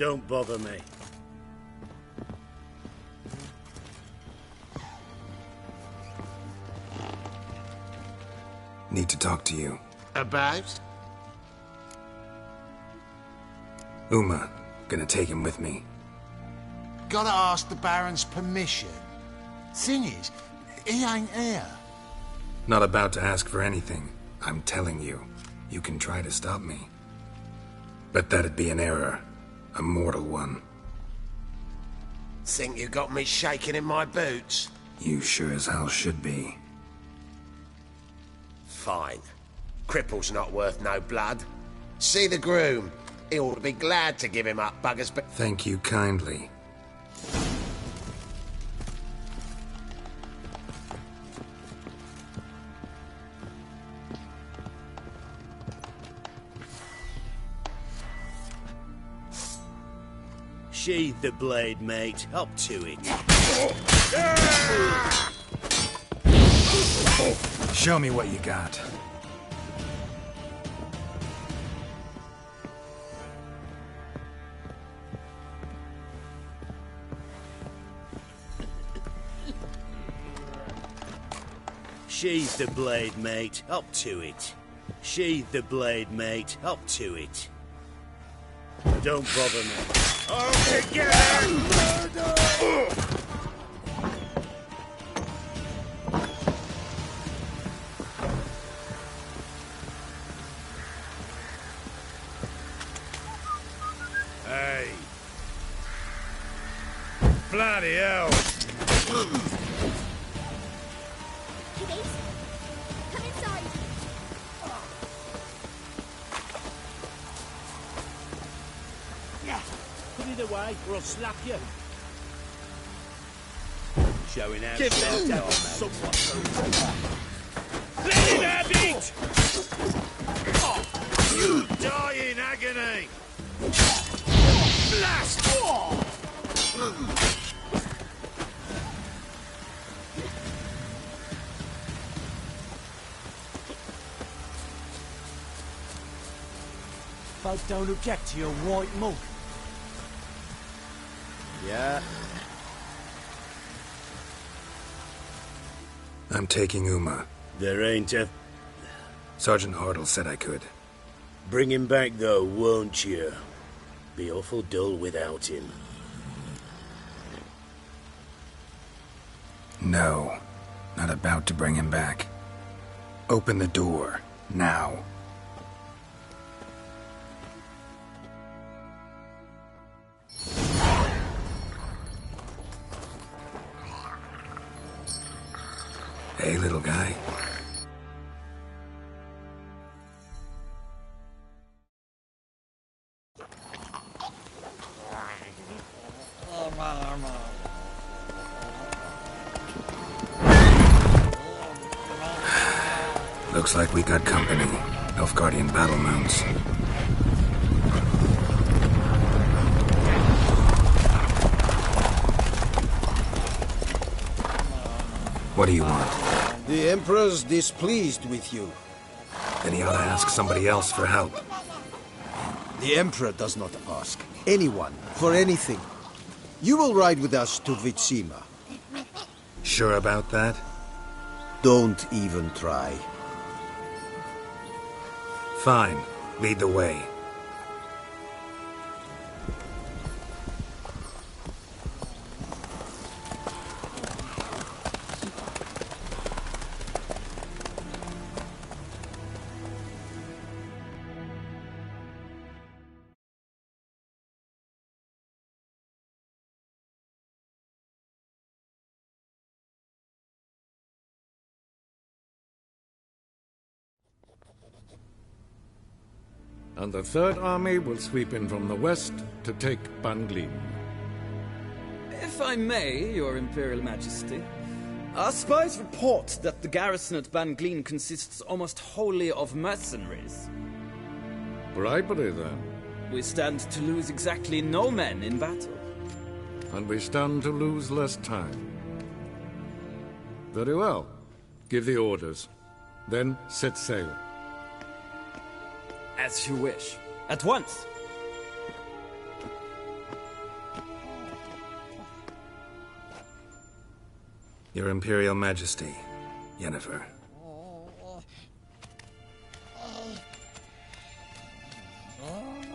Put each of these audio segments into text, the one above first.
Don't bother me. Need to talk to you. About? Uma. Gonna take him with me. Gotta ask the Baron's permission. Thing is, he ain't here. Not about to ask for anything. I'm telling you. You can try to stop me. But that'd be an error. A mortal one. Think you got me shaking in my boots? You sure as hell should be. Fine. Cripple's not worth no blood. See the groom. He ought to be glad to give him up, buggers, but... Thank you kindly. Sheathe the blade, mate. Up to it. Show me what you got. Sheathe the blade, mate. Up to it. Sheathe the blade, mate. Up to it. Don't bother me. All together! Murder! Hey. Bloody hell! Come inside. Yeah. Put it away, or I'll slap you. Showing out. Give them down, somewhat. Let him have it! You die in agony! Blast! Folk don't object to your white monk. Yeah. I'm taking Uma. There ain't a... Sergeant Hartle said I could. Bring him back, though, won't you? Be awful dull without him. No. Not about to bring him back. Open the door. Now. Hey, little guy. Looks like we got company. Nilfgaardian battle mounts. What do you want? The Emperor's displeased with you. Then he ought to ask somebody else for help. The Emperor does not ask anyone for anything. You will ride with us to Vitsima. Sure about that? Don't even try. Fine. Lead the way. And the Third Army will sweep in from the west to take Banglin. If I may, Your Imperial Majesty, our spies report that the garrison at Banglin consists almost wholly of mercenaries. Bribery, then. We stand to lose exactly no men in battle. And we stand to lose less time. Very well. Give the orders. Then set sail. As you wish. At once. Your Imperial Majesty, Yennefer.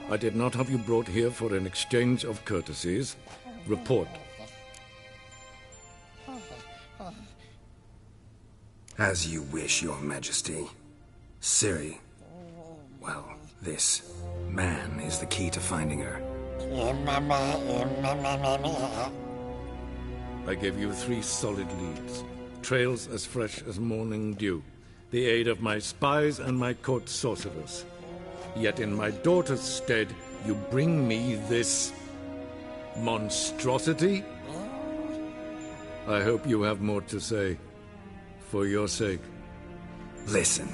I did not have you brought here for an exchange of courtesies. Report. As you wish, Your Majesty. Ciri, well, this man is the key to finding her. I gave you 3 solid leads. Trails as fresh as morning dew. The aid of my spies and my court sorcerers. Yet in my daughter's stead, you bring me this monstrosity? I hope you have more to say. For your sake. Listen,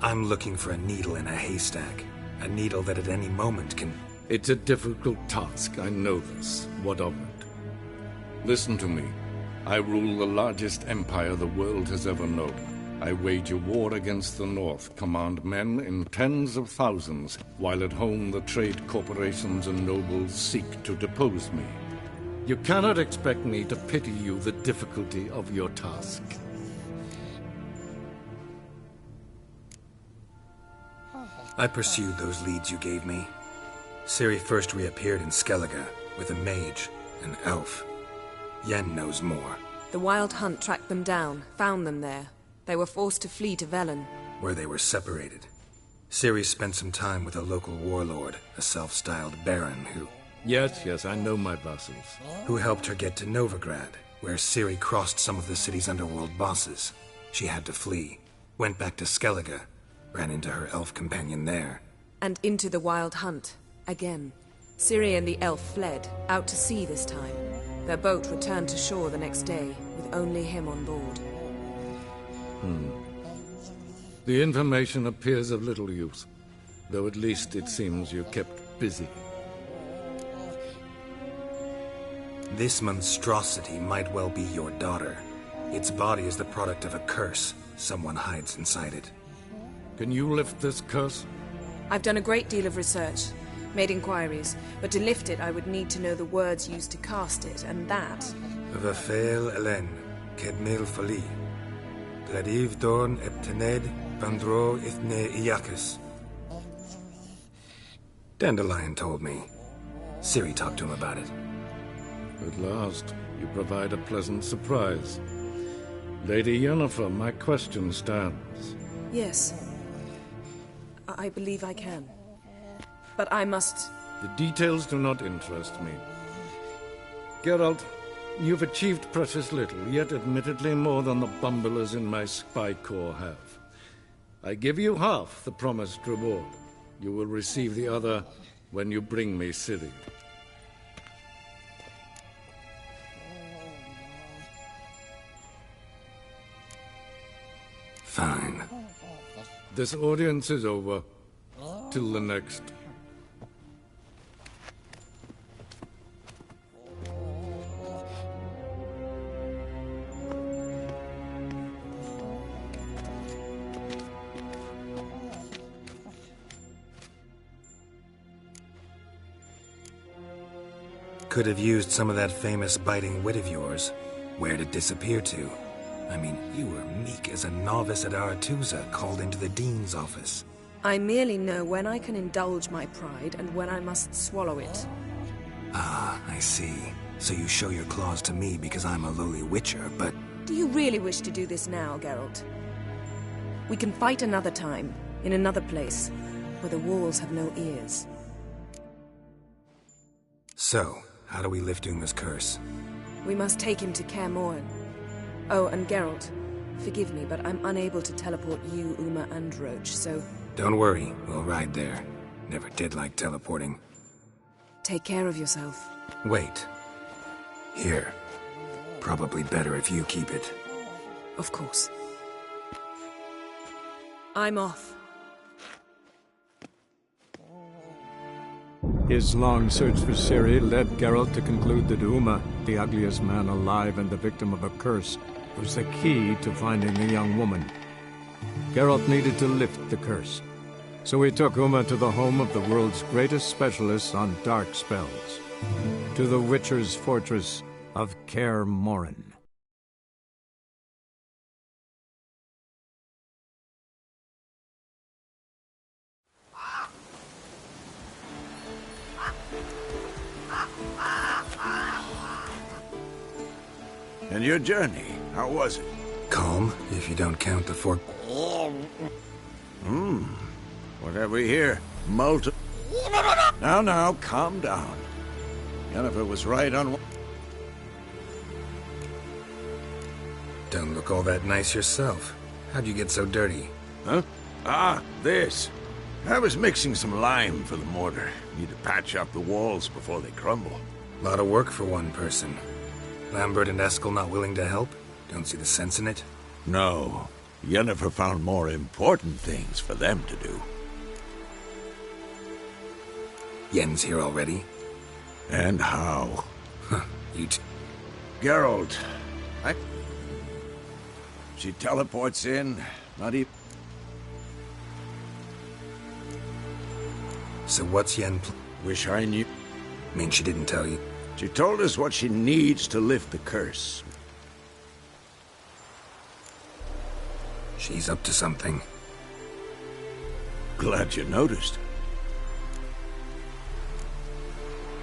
I'm looking for a needle in a haystack. A needle that at any moment can... It's a difficult task, I know this. What of it? Listen to me. I rule the largest empire the world has ever known. I wage a war against the North, command men in tens of thousands, while at home the trade corporations and nobles seek to depose me. You cannot expect me to pity you the difficulty of your task. I pursued those leads you gave me. Ciri first reappeared in Skellige with a mage, an elf. Yen knows more. The Wild Hunt tracked them down, found them there. They were forced to flee to Velen. Where they were separated. Ciri spent some time with a local warlord, a self-styled baron who... Yes, I know my vassals. Who helped her get to Novigrad, where Ciri crossed some of the city's underworld bosses. She had to flee, went back to Skellige, ran into her elf companion there. And into the Wild Hunt, again. Ciri and the elf fled, out to sea this time. Their boat returned to shore the next day, with only him on board. The information appears of little use, though at least it seems you kept busy. This monstrosity might well be your daughter. Its body is the product of a curse. Someone hides inside it. Can you lift this curse? I've done a great deal of research, made inquiries, but to lift it I would need to know the words used to cast it, and that... Vafael Elen, Kedmil Fali. Gladiv Dorn Eptened, Vandro Ithne Iakis. Dandelion told me. Ciri talked to him about it. At last, you provide a pleasant surprise. Lady Yennefer, my question stands. Yes. I believe I can. But I must... The details do not interest me. Geralt, you've achieved precious little, yet admittedly more than the bumblers in my spy corps have. I give you half the promised reward. You will receive the other when you bring me Ciri. Fine. This audience is over. Till the next. Could have used some of that famous biting wit of yours. Where'd it disappear to? I mean, you were meek as a novice at Aretusa called into the Dean's office. I merely know when I can indulge my pride and when I must swallow it. Ah, I see. So you show your claws to me because I'm a lowly witcher, but... Do you really wish to do this now, Geralt? We can fight another time, in another place, where the walls have no ears. So, how do we lift Uma's curse? We must take him to Kaer Morhen. Oh, and Geralt, forgive me, but I'm unable to teleport you, Uma, and Roach, so... Don't worry, we'll ride there. Never did like teleporting. Take care of yourself. Wait. Here. Probably better if you keep it. Of course. I'm off. His long search for Ciri led Geralt to conclude that Uma, the ugliest man alive and the victim of a curse, was the key to finding the young woman. Geralt needed to lift the curse, so he took Uma to the home of the world's greatest specialists on dark spells, to the Witcher's fortress of Kaer Morhen. And your journey, how was it? Calm, if you don't count the fort. What have we here? Now, calm down. Yennefer was right on... Don't look all that nice yourself. How'd you get so dirty? Huh? Ah, this. I was mixing some lime for the mortar. Need to patch up the walls before they crumble. A lot of work for one person. Lambert and Eskel not willing to help? Don't see the sense in it? No. Yennefer found more important things for them to do. Yen's here already? And how? Huh, Geralt. She teleports in, not even... So what's Yen Wish I knew. Mean she didn't tell you? She told us what she needs to lift the curse. She's up to something. Glad you noticed.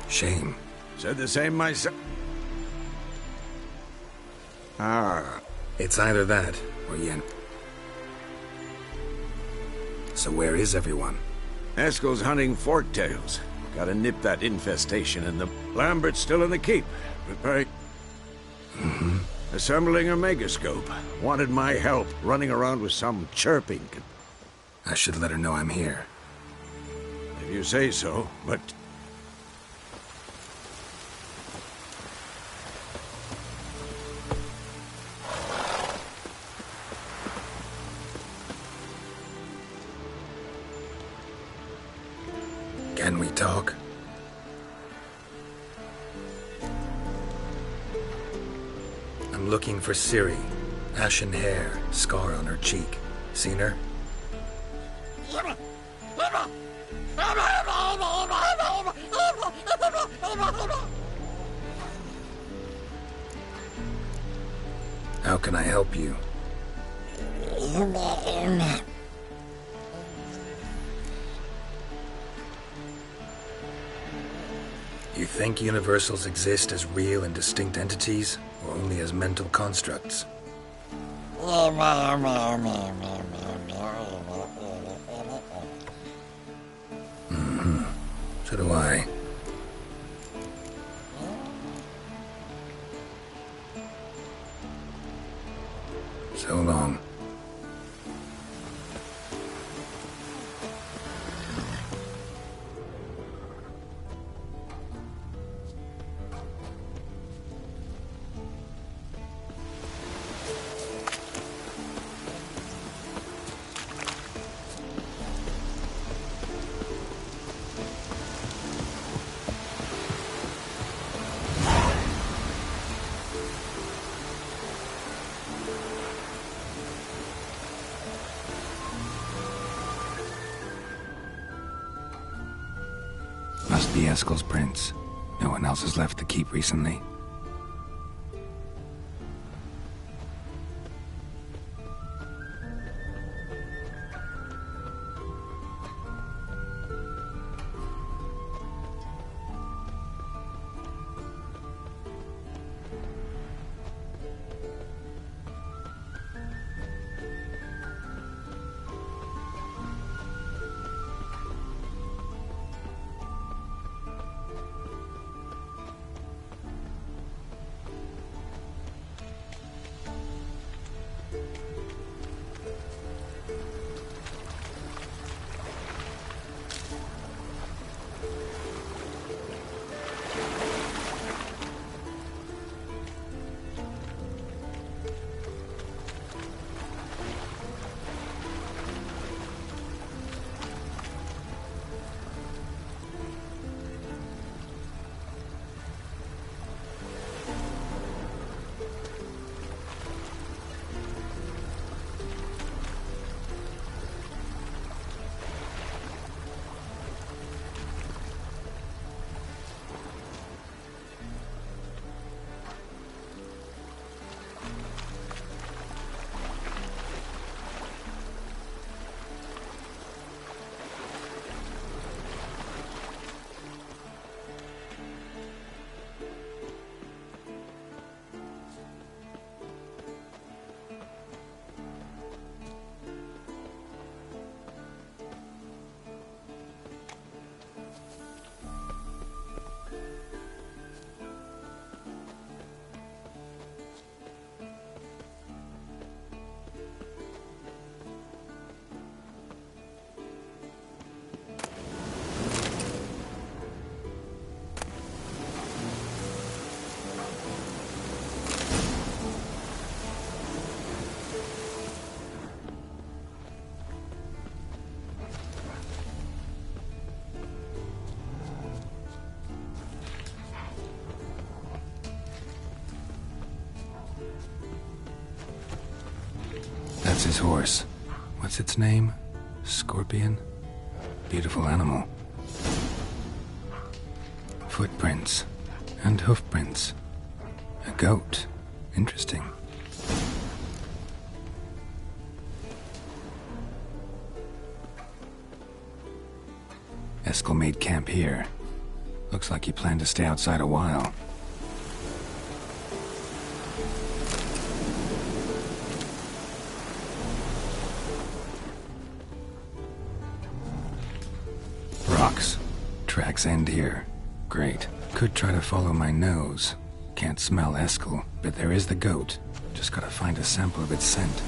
Shame. Said the same myself. It's either that, or Yen. So where is everyone? Eskel's hunting forktails. Gotta nip that infestation in the... Lambert's still in the keep. Preparing... Assembling a megascope. Wanted my help, running around with some chirping. I should let her know I'm here. If you say so, but... Can we talk? I'm looking for Ciri. Ashen hair, scar on her cheek. Seen her? How can I help you? You think universals exist as real and distinct entities, or only as mental constructs? So do I. So long. Must be Eskel's prince. No one else has left the keep recently. That's his horse. What's its name? Scorpion? Beautiful animal. Footprints. And hoofprints. A goat. Interesting. Eskel made camp here. Looks like he planned to stay outside a while. Rocks. Tracks end here. Great. Could try to follow my nose. Can't smell Eskel, but there is the goat. Just gotta find a sample of its scent.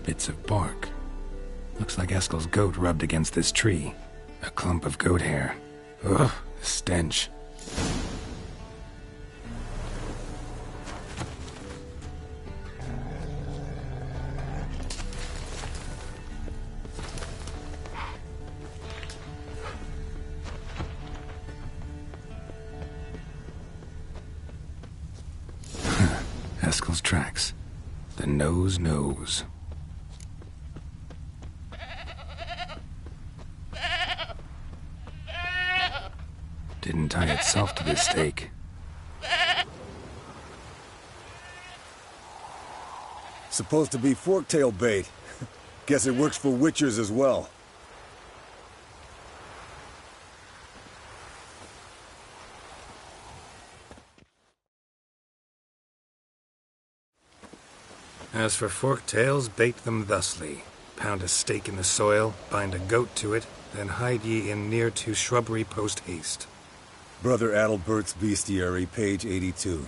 Bits of bark. Looks like Eskel's goat rubbed against this tree. A clump of goat hair. Ugh, the stench. Eskel's tracks. The nose knows. Didn't tie itself to this stake. Supposed to be forktail bait. Guess it works for witchers as well. As for forktails, bait them thusly. Pound a stake in the soil, bind a goat to it, then hide ye in near to shrubbery post haste. Brother Adalbert's Bestiary, page 82.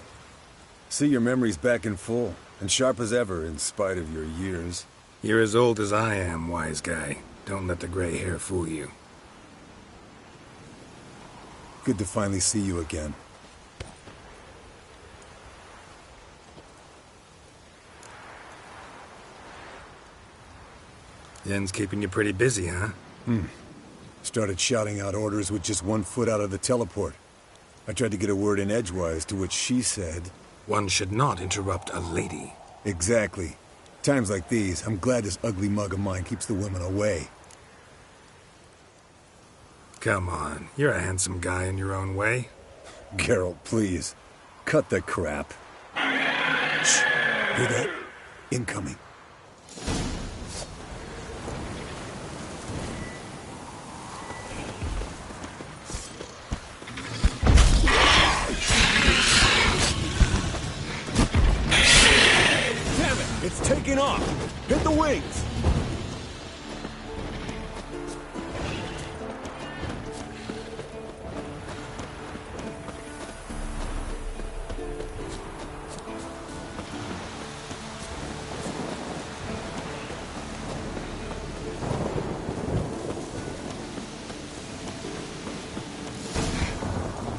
See, your memory's back in full, and sharp as ever, in spite of your years. You're as old as I am, wise guy. Don't let the gray hair fool you. Good to finally see you again. Yen's keeping you pretty busy, huh? Started shouting out orders with just 1 foot out of the teleport. I tried to get a word in edgewise, to which she said... One should not interrupt a lady. Exactly. Times like these, I'm glad this ugly mug of mine keeps the women away. Come on, you're a handsome guy in your own way. Geralt, please. Cut the crap. Shh. Hear that? Incoming. It's taking off! Hit the wings!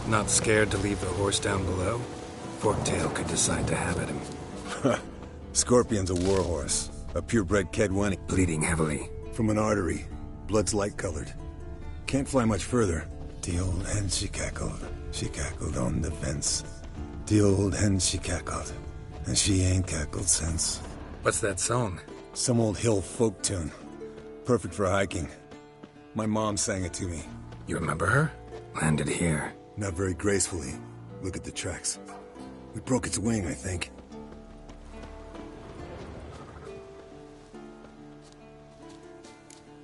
Not scared to leave the horse down below? Forktail could decide to have at him. Scorpion's a warhorse. A purebred Kedwenny. Bleeding heavily. From an artery. Blood's light-colored. Can't fly much further. The old hen she cackled on the fence. The old hen she cackled, and she ain't cackled since. What's that song? Some old hill folk tune. Perfect for hiking. My mom sang it to me. You remember her? Landed here. Not very gracefully. Look at the tracks. We broke its wing, I think.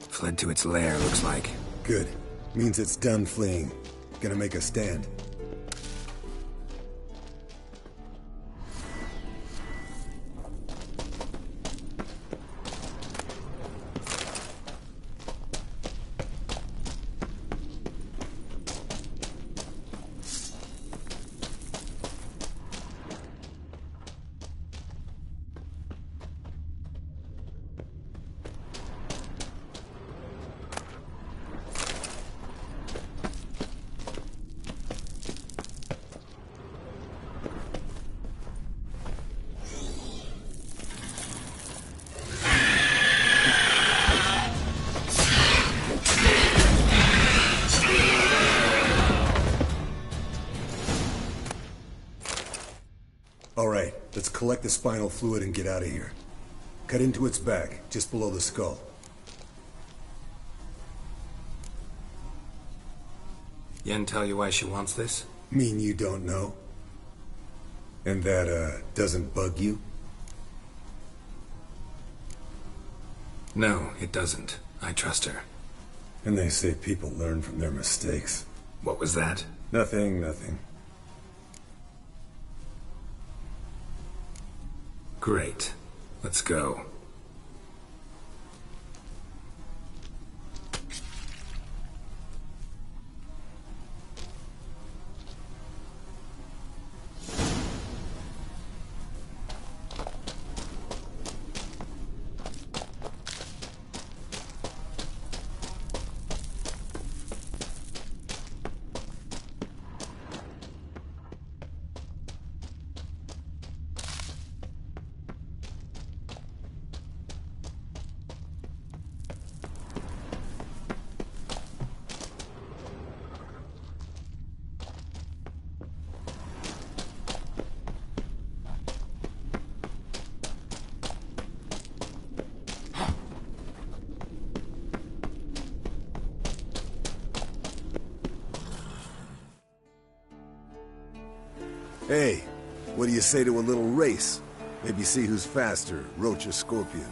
Fled to its lair, looks like. Good. Means it's done fleeing. Gonna make a stand. Alright, let's collect the spinal fluid and get out of here. Cut into its back, just below the skull. Yen tell you why she wants this? Mean you don't know? And that, doesn't bug you? No, it doesn't. I trust her. And they say people learn from their mistakes. What was that? Nothing, nothing. Great. Let's go. Hey, what do you say to a little race? Maybe see who's faster, Roach or Scorpion.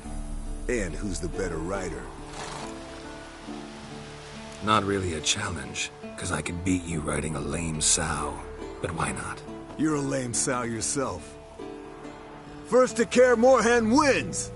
And who's the better rider. Not really a challenge, because I could beat you riding a lame sow. But why not? You're a lame sow yourself. First to Kaer Morhen wins!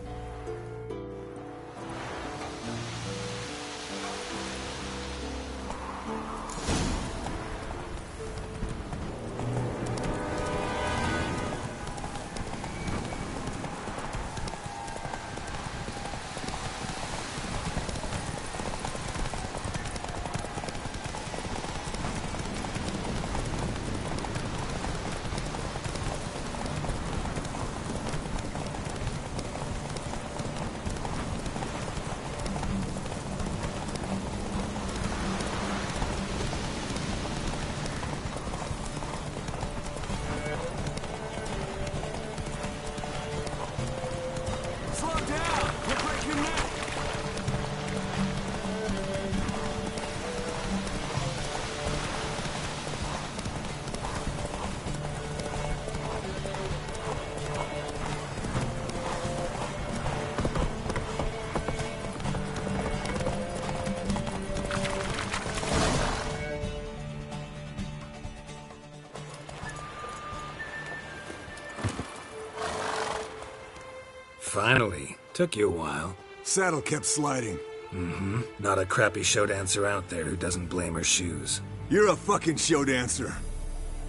Finally. Took you a while. Saddle kept sliding. Mm-hmm. Not a crappy show dancer out there who doesn't blame her shoes. You're a fucking show dancer.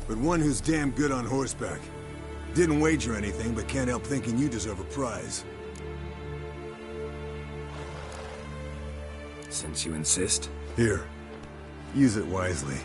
But one who's damn good on horseback. Didn't wager anything, but can't help thinking you deserve a prize. Since you insist. Here. Use it wisely.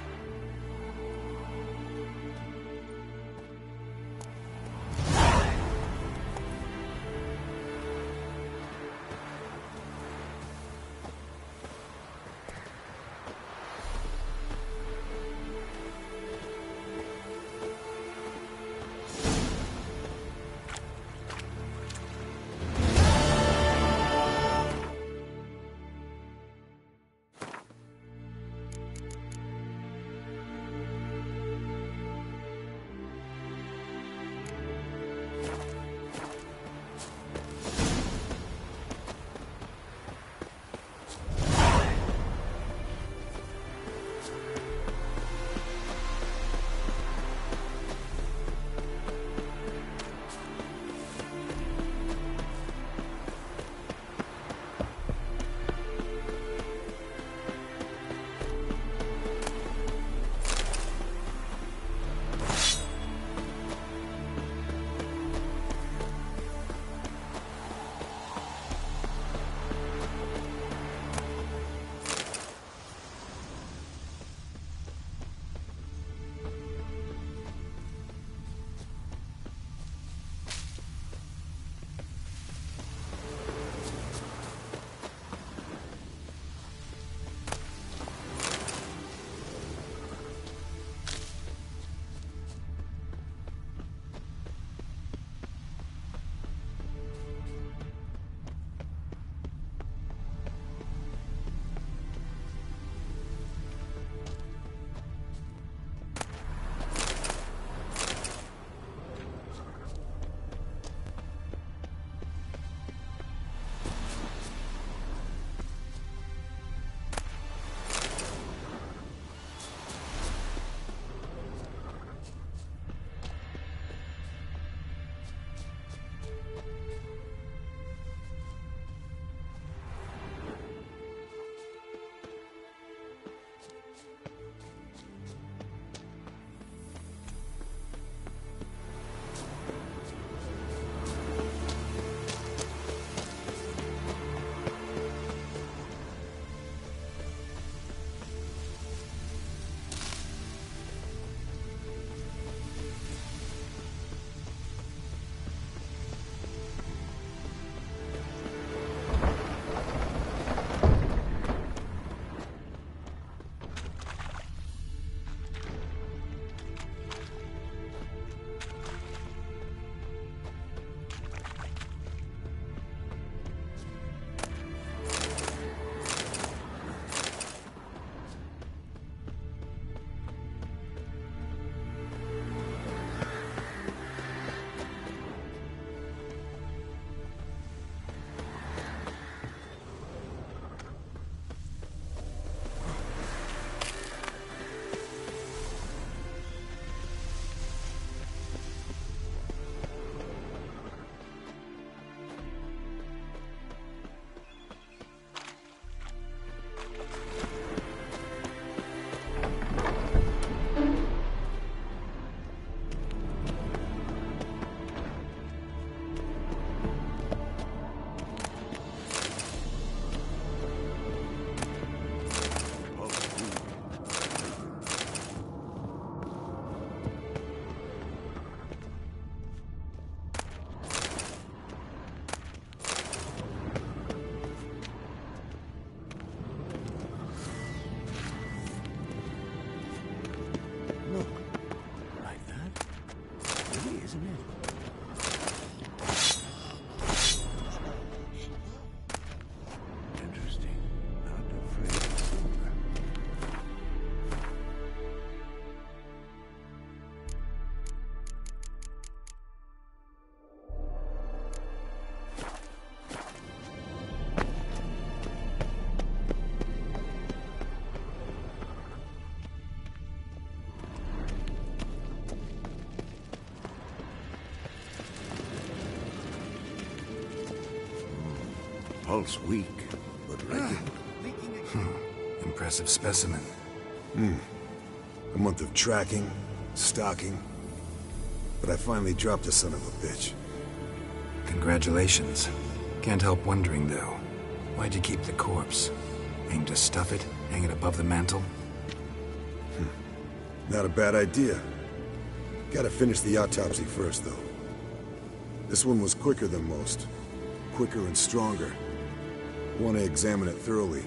pulse weak, but regular. Impressive specimen. A month of tracking, stalking. But I finally dropped the son of a bitch. Congratulations. Can't help wondering, though. Why'd you keep the corpse? Aim to stuff it? Hang it above the mantle? Not a bad idea. Gotta finish the autopsy first, though. This one was quicker than most. Quicker and stronger. Want to examine it thoroughly.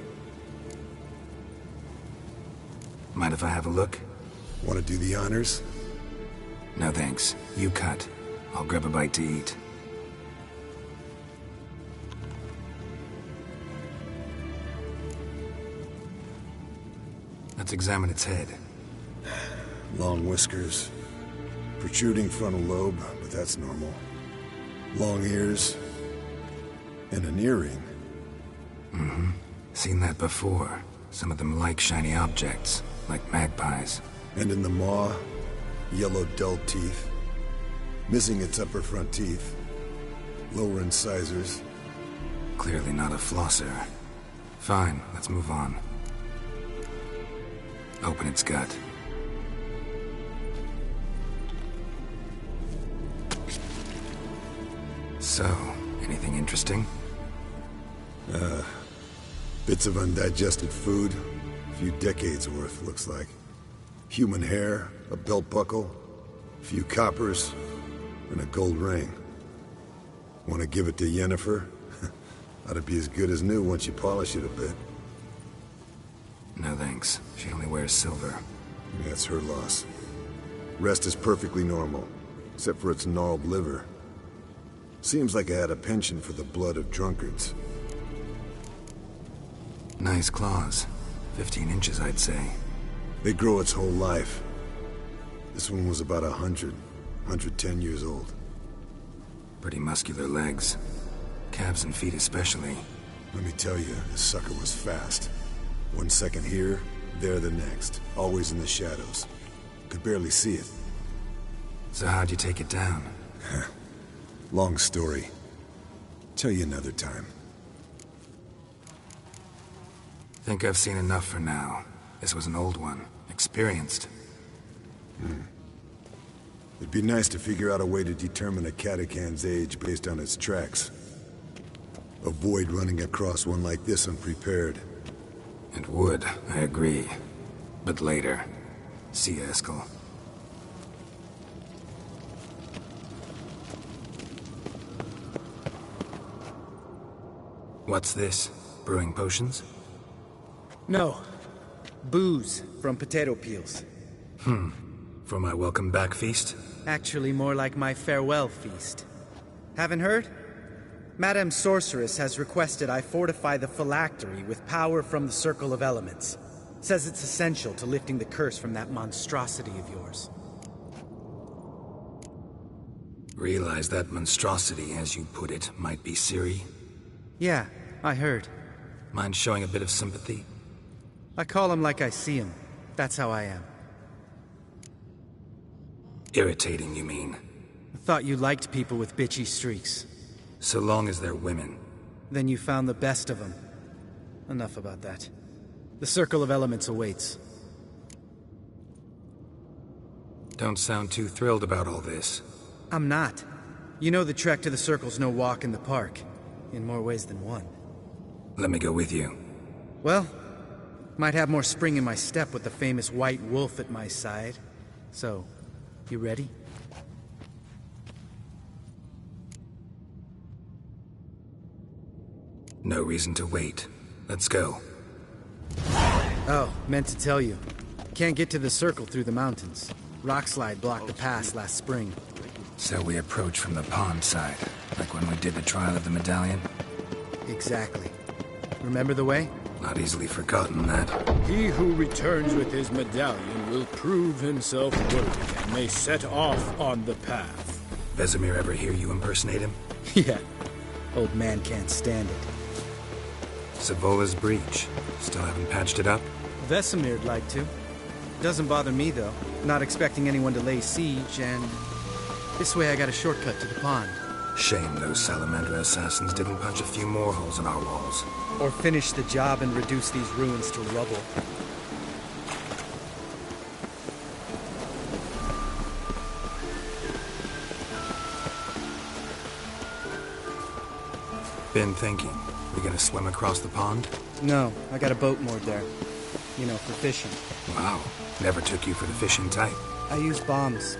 Mind if I have a look? Want to do the honors? No thanks. You cut. I'll grab a bite to eat. Let's examine its head. Long whiskers. Protruding frontal lobe, but that's normal. Long ears. And an earring. Seen that before. Some of them like shiny objects, like magpies. And in the maw, yellow dull teeth. Missing its upper front teeth. Lower incisors. Clearly not a flosser. Fine, let's move on. Open its gut. So, anything interesting? Bits of undigested food. A few decades worth, looks like. Human hair, a belt buckle, a few coppers, and a gold ring. Want to give it to Yennefer? Ought to be as good as new once you polish it a bit. No thanks. She only wears silver. That's her loss. Rest is perfectly normal, except for its gnarled liver. Seems like I had a penchant for the blood of drunkards. Nice claws. 15 inches, I'd say. They grow its whole life. This one was about 110 years old. Pretty muscular legs. Calves and feet especially. Let me tell you, this sucker was fast. 1 second here, there the next. Always in the shadows. Could barely see it. So how'd you take it down? Long story. Tell you another time. Think I've seen enough for now. This was an old one. Experienced. It'd be nice to figure out a way to determine a catacan's age based on its tracks. Avoid running across one like this unprepared. It would, I agree. But later. See you, Eskel. What's this? Brewing potions? No. Booze from potato peels. For my welcome back feast? Actually more like my farewell feast. Haven't heard? Madame Sorceress has requested I fortify the phylactery with power from the Circle of Elements. Says it's essential to lifting the curse from that monstrosity of yours. Realize that monstrosity, as you put it, might be Ciri? Yeah, I heard. Mind showing a bit of sympathy? I call him like I see him. That's how I am. Irritating, you mean? I thought you liked people with bitchy streaks. So long as they're women. Then you found the best of them. Enough about that. The Circle of Elements awaits. Don't sound too thrilled about all this. I'm not. You know the trek to the Circle's no walk in the park. In more ways than one. Let me go with you. Well, might have more spring in my step with the famous White Wolf at my side. So, you ready? No reason to wait. Let's go. Oh, meant to tell you. Can't get to the Circle through the mountains. Rockslide blocked the pass last spring. So we approach from the pond side, like when we did the trial of the medallion? Exactly. Remember the way? Not easily forgotten, that. He who returns with his medallion will prove himself worthy and may set off on the path. Vesemir ever hear you impersonate him? Yeah. Old man can't stand it. Savola's breach. Still haven't patched it up? Vesemir'd like to. Doesn't bother me, though. Not expecting anyone to lay siege, and... this way I got a shortcut to the pond. Shame those salamander assassins didn't punch a few more holes in our walls. Or finish the job and reduce these ruins to rubble. Been thinking. We gonna swim across the pond? No, I got a boat moored there. You know, for fishing. Wow. Never took you for the fishing type. I use bombs.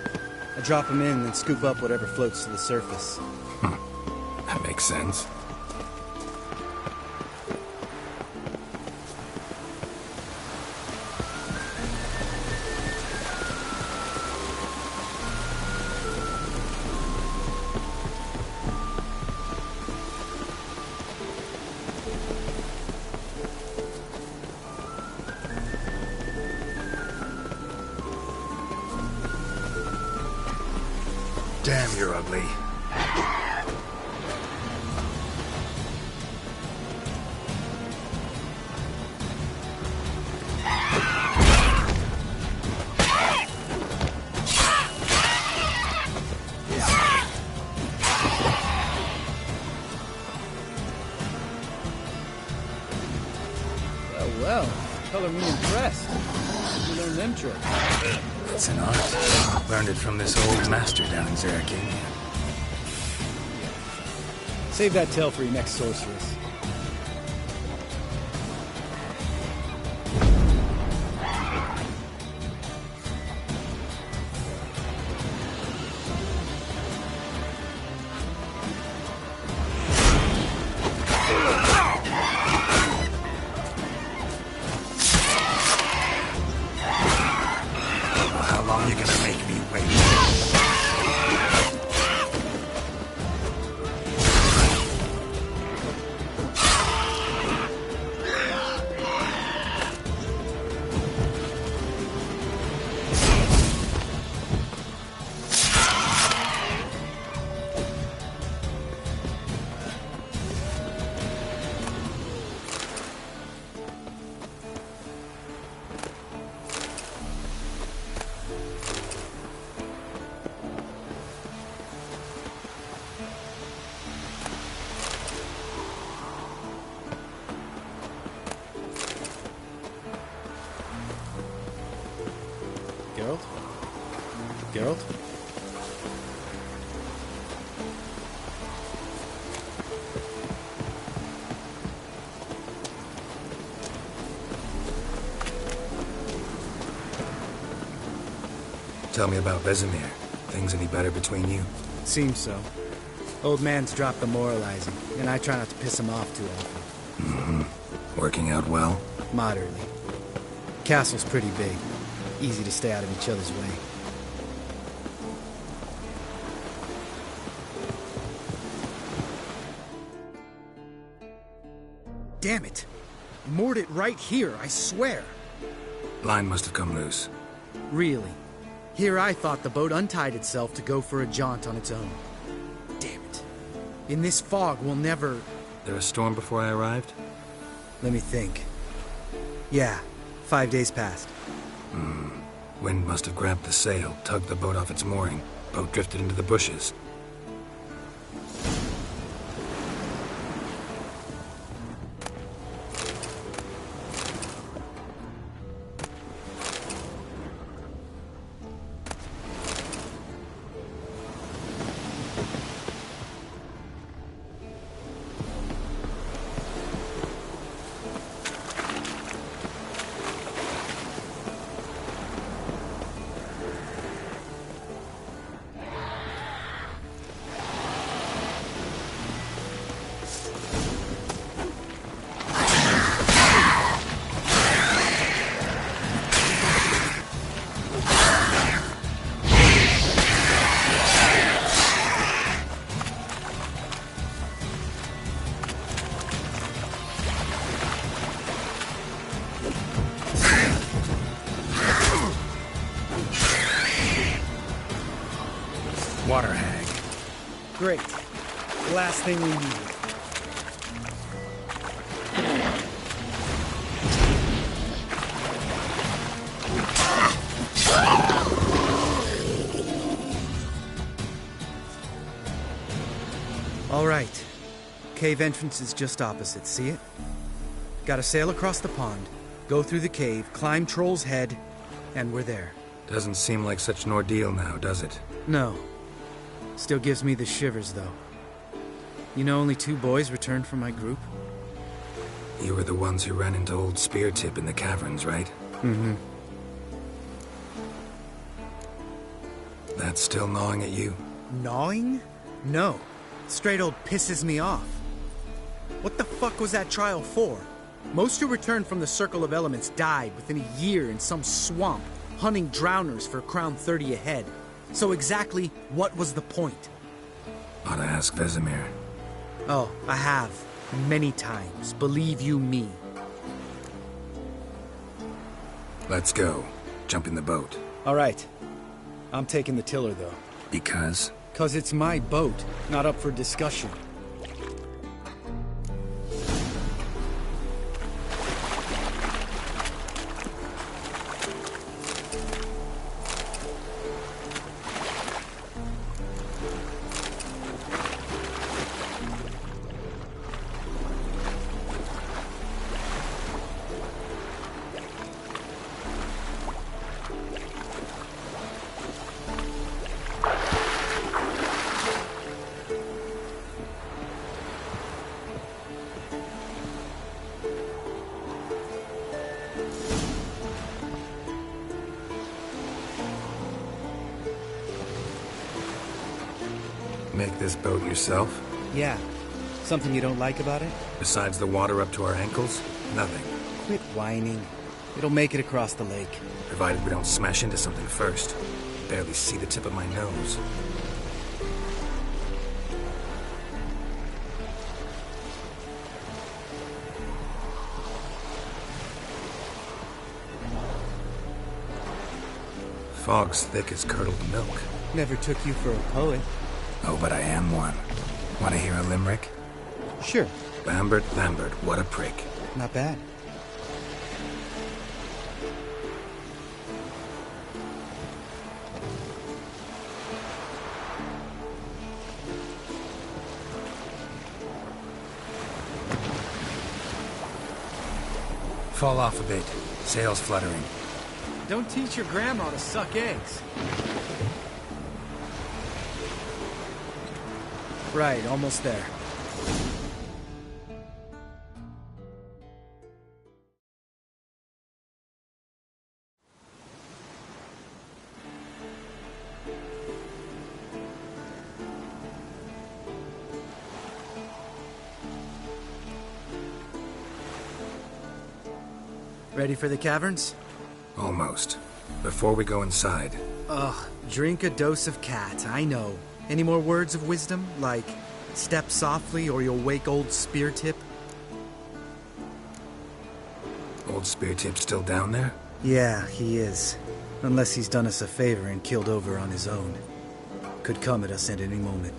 I drop them in and scoop up whatever floats to the surface. That makes sense. Damn, you're ugly. Well, color me impressed. You learned them tricks. It's an art. Learned it from this old master down in Zerrikania. Save that tale for your next sorceress. How long you gonna make me wait? Geralt? Geralt? Tell me about Vesemir. Things any better between you? Seems so. Old man's dropped the moralizing, and I try not to piss him off too often. Mm-hmm. Working out well? Moderately. Castle's pretty big. Easy to stay out of each other's way. Damn it! Moored it right here, I swear! Line must have come loose. Really? Here I thought the boat untied itself to go for a jaunt on its own. Damn it. In this fog, we'll never... There a storm before I arrived? Let me think. Yeah, 5 days passed. Wind must have grabbed the sail, tugged the boat off its mooring. Boat drifted into the bushes. Water hag. Great. Last thing we needed. All right. Cave entrance is just opposite, see it? Gotta sail across the pond, go through the cave, climb Troll's Head, and we're there. Doesn't seem like such an ordeal now, does it? No. Still gives me the shivers, though. You know only 2 boys returned from my group? You were the ones who ran into old Speartip in the caverns, right? Mm-hmm. That's still gnawing at you? Gnawing? No. Straight old pisses me off. What the fuck was that trial for? Most who returned from the Circle of Elements died within a year in some swamp, hunting drowners for Crown 30 a head. So exactly what was the point? Ought to ask Vesemir. Oh, I have. Many times. Believe you me. Let's go. Jump in the boat. All right. I'm taking the tiller, though. Because? 'Cause it's my boat, not up for discussion. Make this boat yourself? Yeah. Something you don't like about it? Besides the water up to our ankles? Nothing. Quit whining. It'll make it across the lake. Provided we don't smash into something first. Barely see the tip of my nose. Fog's thick as curdled milk. Never took you for a poet. Oh, but I am one. Want to hear a limerick? Sure. Lambert, Lambert, what a prick. Not bad. Fall off a bit. Sails fluttering. Don't teach your grandma to suck eggs. Right, almost there. Ready for the caverns? Almost. Before we go inside. Ugh, drink a dose of cat, I know. Any more words of wisdom, like, step softly or you'll wake old Speartip? Old Speartip still down there? Yeah, he is. Unless he's done us a favor and killed over on his own. Could come at us at any moment.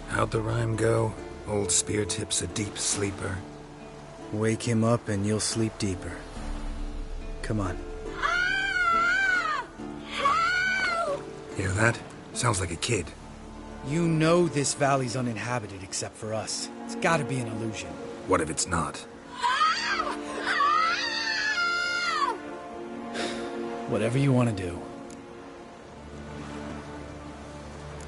How'd the rhyme go? Old Speartip's a deep sleeper. Wake him up and you'll sleep deeper. Come on. Hear that? Sounds like a kid. You know this valley's uninhabited except for us. It's gotta be an illusion. What if it's not? Whatever you want to do.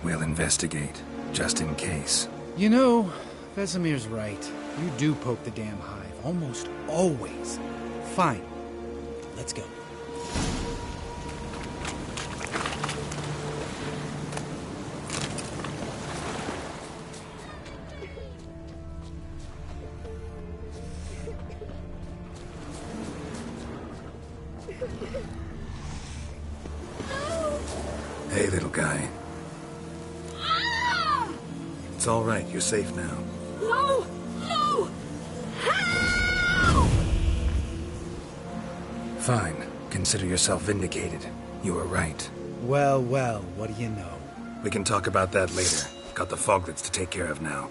We'll investigate, just in case. You know, Vesemir's right. You do poke the damn hive, almost always. Fine. Let's go. Hey, little guy. It's all right. You're safe now. No! No! Help! Fine. Consider yourself vindicated. You were right. Well, well, what do you know? We can talk about that later. Got the foglets to take care of now.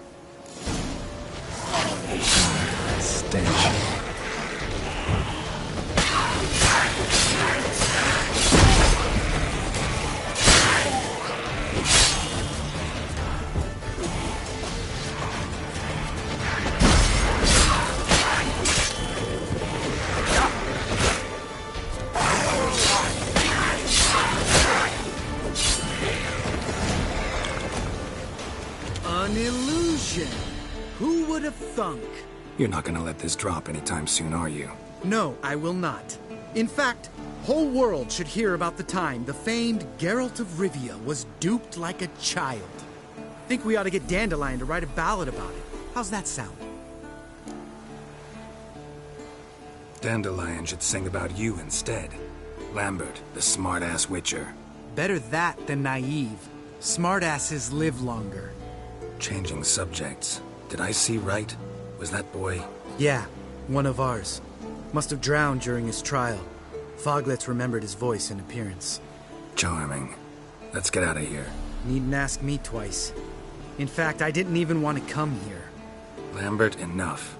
Stench. An illusion! Who would have thunk? You're not gonna let this drop anytime soon, are you? No, I will not. In fact, whole world should hear about the time the famed Geralt of Rivia was duped like a child. Think we ought to get Dandelion to write a ballad about it. How's that sound? Dandelion should sing about you instead. Lambert, the smart-ass witcher. Better that than naive. Smartasses live longer. Changing subjects. Did I see right? Was that boy? Yeah, one of ours. Must have drowned during his trial. Foglets remembered his voice and appearance. Charming. Let's get out of here. Needn't ask me twice. In fact, I didn't even want to come here. Lambert, enough.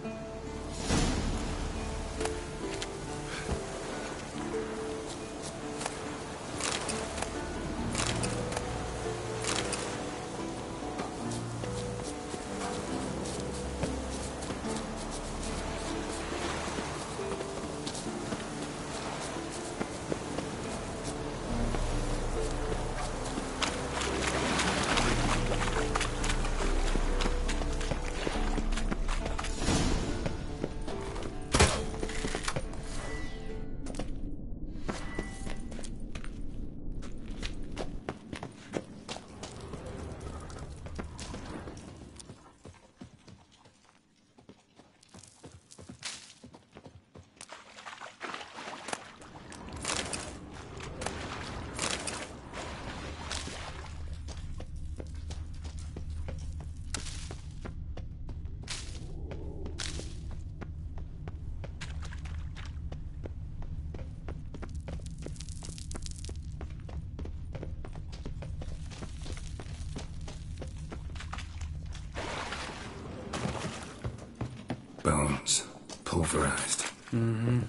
Bones. Pulverized. Mm-hmm.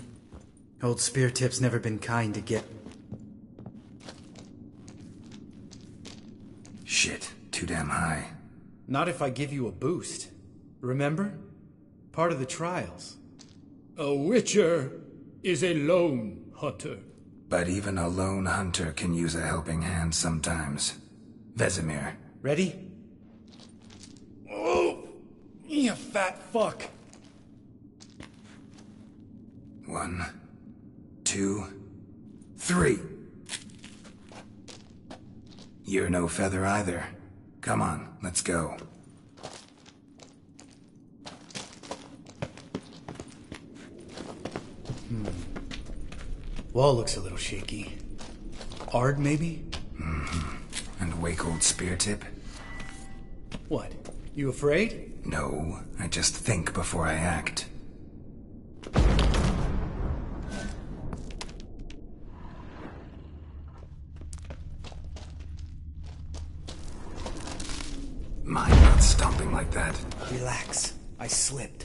Old Spear Tip's never been kind to get... Shit. Too damn high. Not if I give you a boost. Remember? Part of the trials. A witcher is a lone hunter. But even a lone hunter can use a helping hand sometimes. Vesemir. Ready? Oh! You fat fuck! 1, 2, 3. You're no feather either. Come on, let's go. Wall looks a little shaky. Ard, maybe? Mm-hmm. And wake old Spear Tip? What? You afraid? No, I just think before I act. Mind not stomping like that. Relax. I slipped.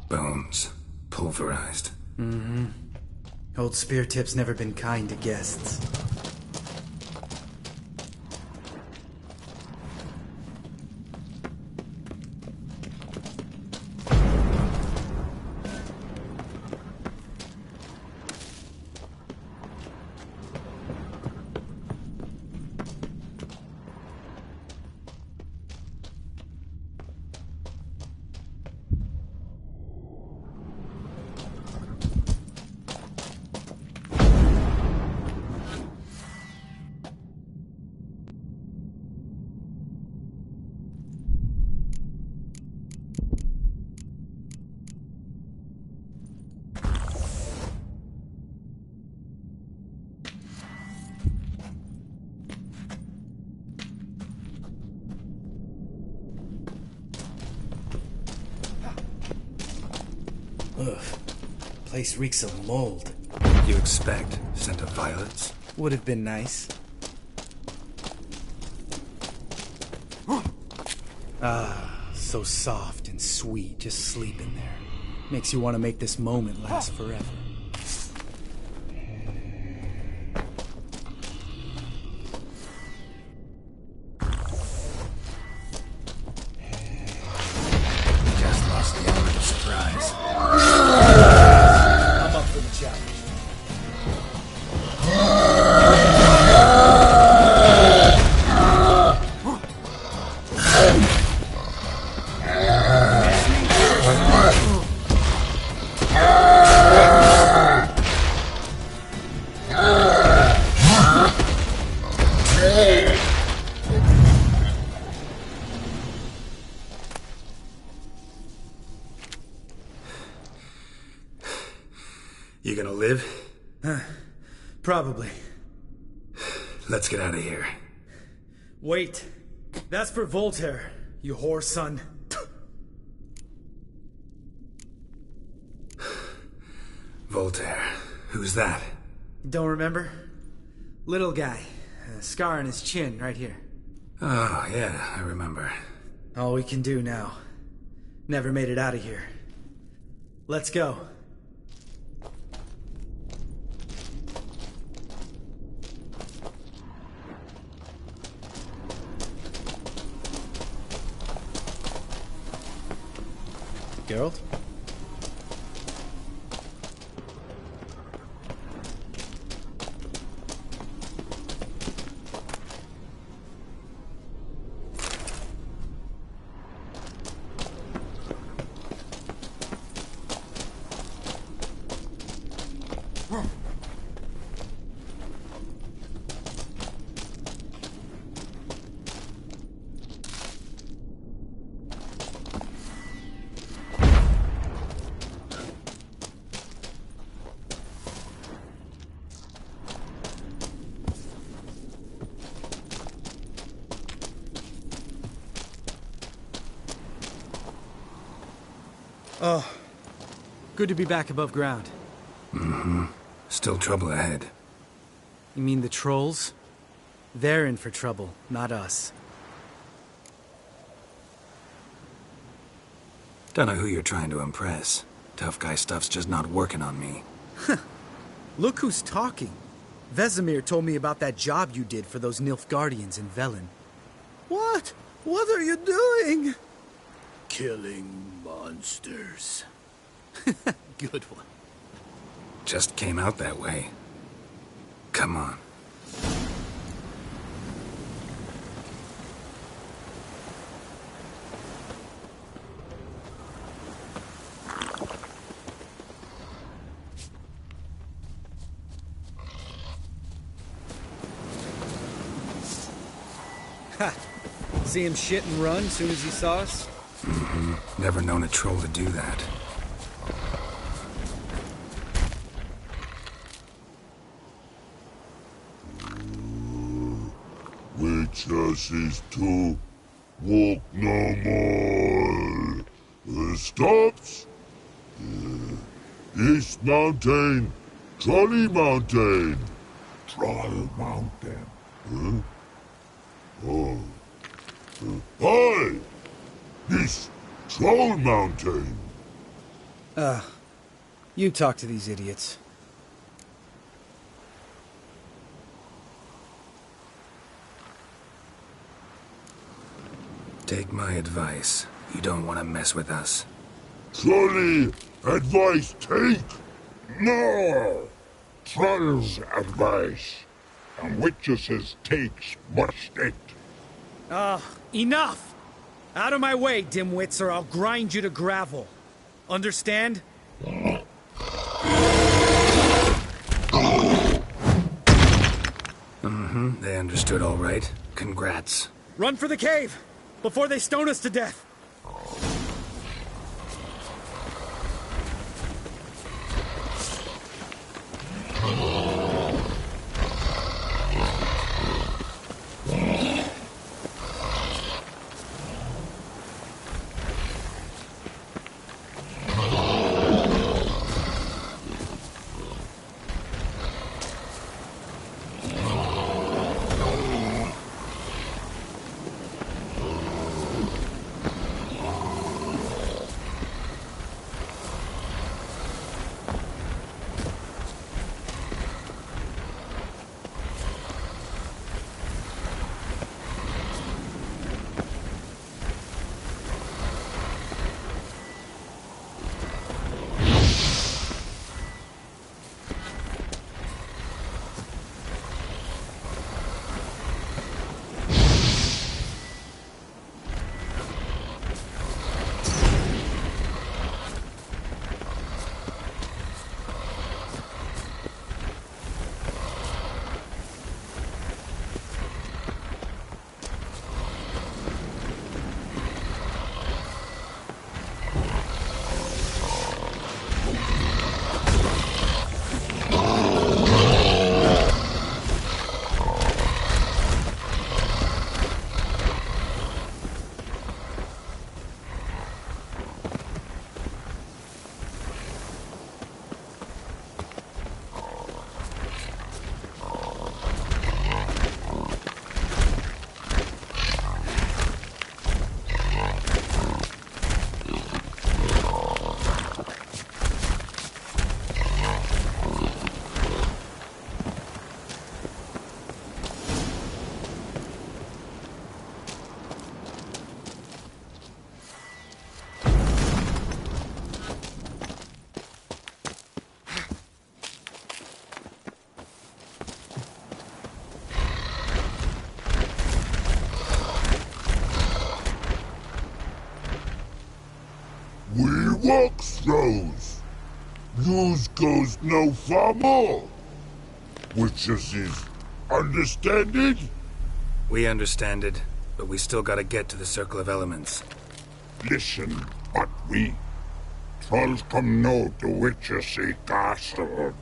Bones. Pulverized. Mm-hmm. Old Spear Tip's never been kind to guests. Ugh. Place reeks of mold. What'd you expect? Scent of violets? Would have been nice. So soft and sweet, just sleeping there. Makes you want to make this moment last forever. Just lost the element of surprise. I'm up for the challenge. You gonna live? Probably. Let's get out of here. Wait. That's for Voltaire, you whore son. Voltaire. Who's that? Don't remember? Little guy. A scar on his chin, right here. Oh, yeah, I remember. All we can do now. Never made it out of here. Let's go. Geralt? Oh, good to be back above ground. Mm-hmm. Still trouble ahead. You mean the trolls? They're in for trouble, not us. Don't know who you're trying to impress. Tough guy stuff's just not working on me. Look who's talking. Vesemir told me about that job you did for those Nilfgaardians in Velen. What? What are you doing? Killing monsters. Good one. Just came out that way. Come on. Ha! See him shit and run as soon as he saw us? Mm-hmm. Never known a troll to do that. Which us is to walk no more. Stops? East Mountain, Trolley Mountain. Troll Mountain. Huh? Oh. Hi! This Troll Mountain. You talk to these idiots. Take my advice. You don't want to mess with us. Trolley advice take? No! Troll's advice. And witches takes much state. Enough! Out of my way, dimwits, or I'll grind you to gravel. Understand? Mm-hmm. They understood all right. Congrats. Run for the cave! Before they stone us to death! walk throws. Yous goes no far more. Witches is understanded? We understand it, but we still gotta get to the Circle of Elements. Listen, but we trolls come no to witches castle.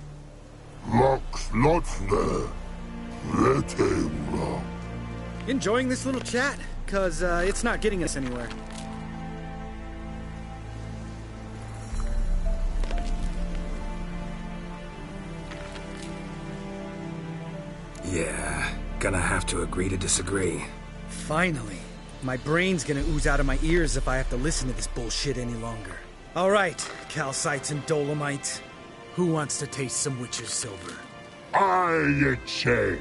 Locks not there. Let him rock. Enjoying this little chat? Cause it's not getting us anywhere. Yeah, gonna have to agree to disagree. Finally. My brain's gonna ooze out of my ears if I have to listen to this bullshit any longer. Alright, calcites and dolomites. Who wants to taste some witch's silver? I say,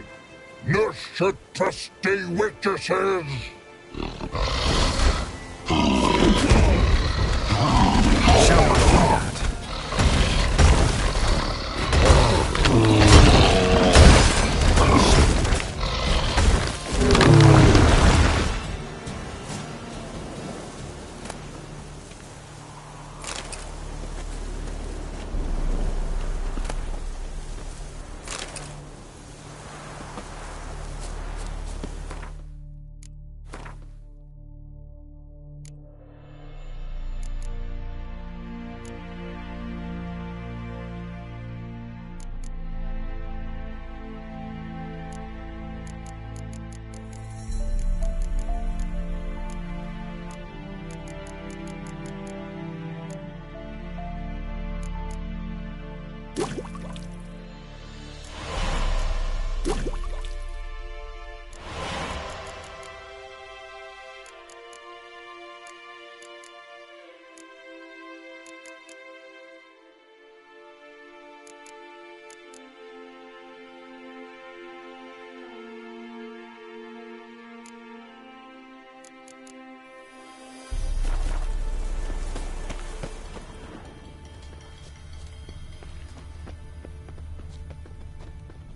no should trusty witches.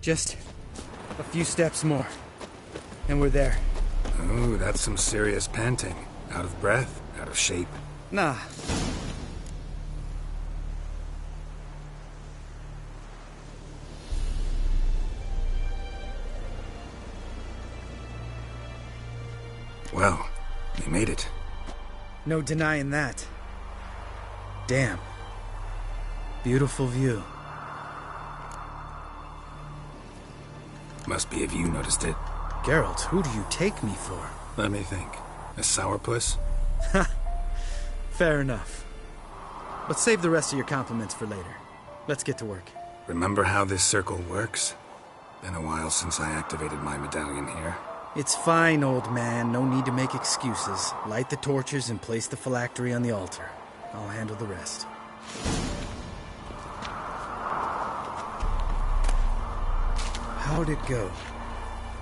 Just a few steps more, and we're there. Ooh, that's some serious panting. Out of breath? Out of shape? Nah. Well, we made it. No denying that. Damn. Beautiful view. Must be if you noticed it. Geralt, who do you take me for? Let me think. A sourpuss? Ha! Fair enough. But save the rest of your compliments for later. Let's get to work. Remember how this circle works? Been a while since I activated my medallion here. It's fine, old man. No need to make excuses. Light the torches and place the phylactery on the altar. I'll handle the rest. How'd it go?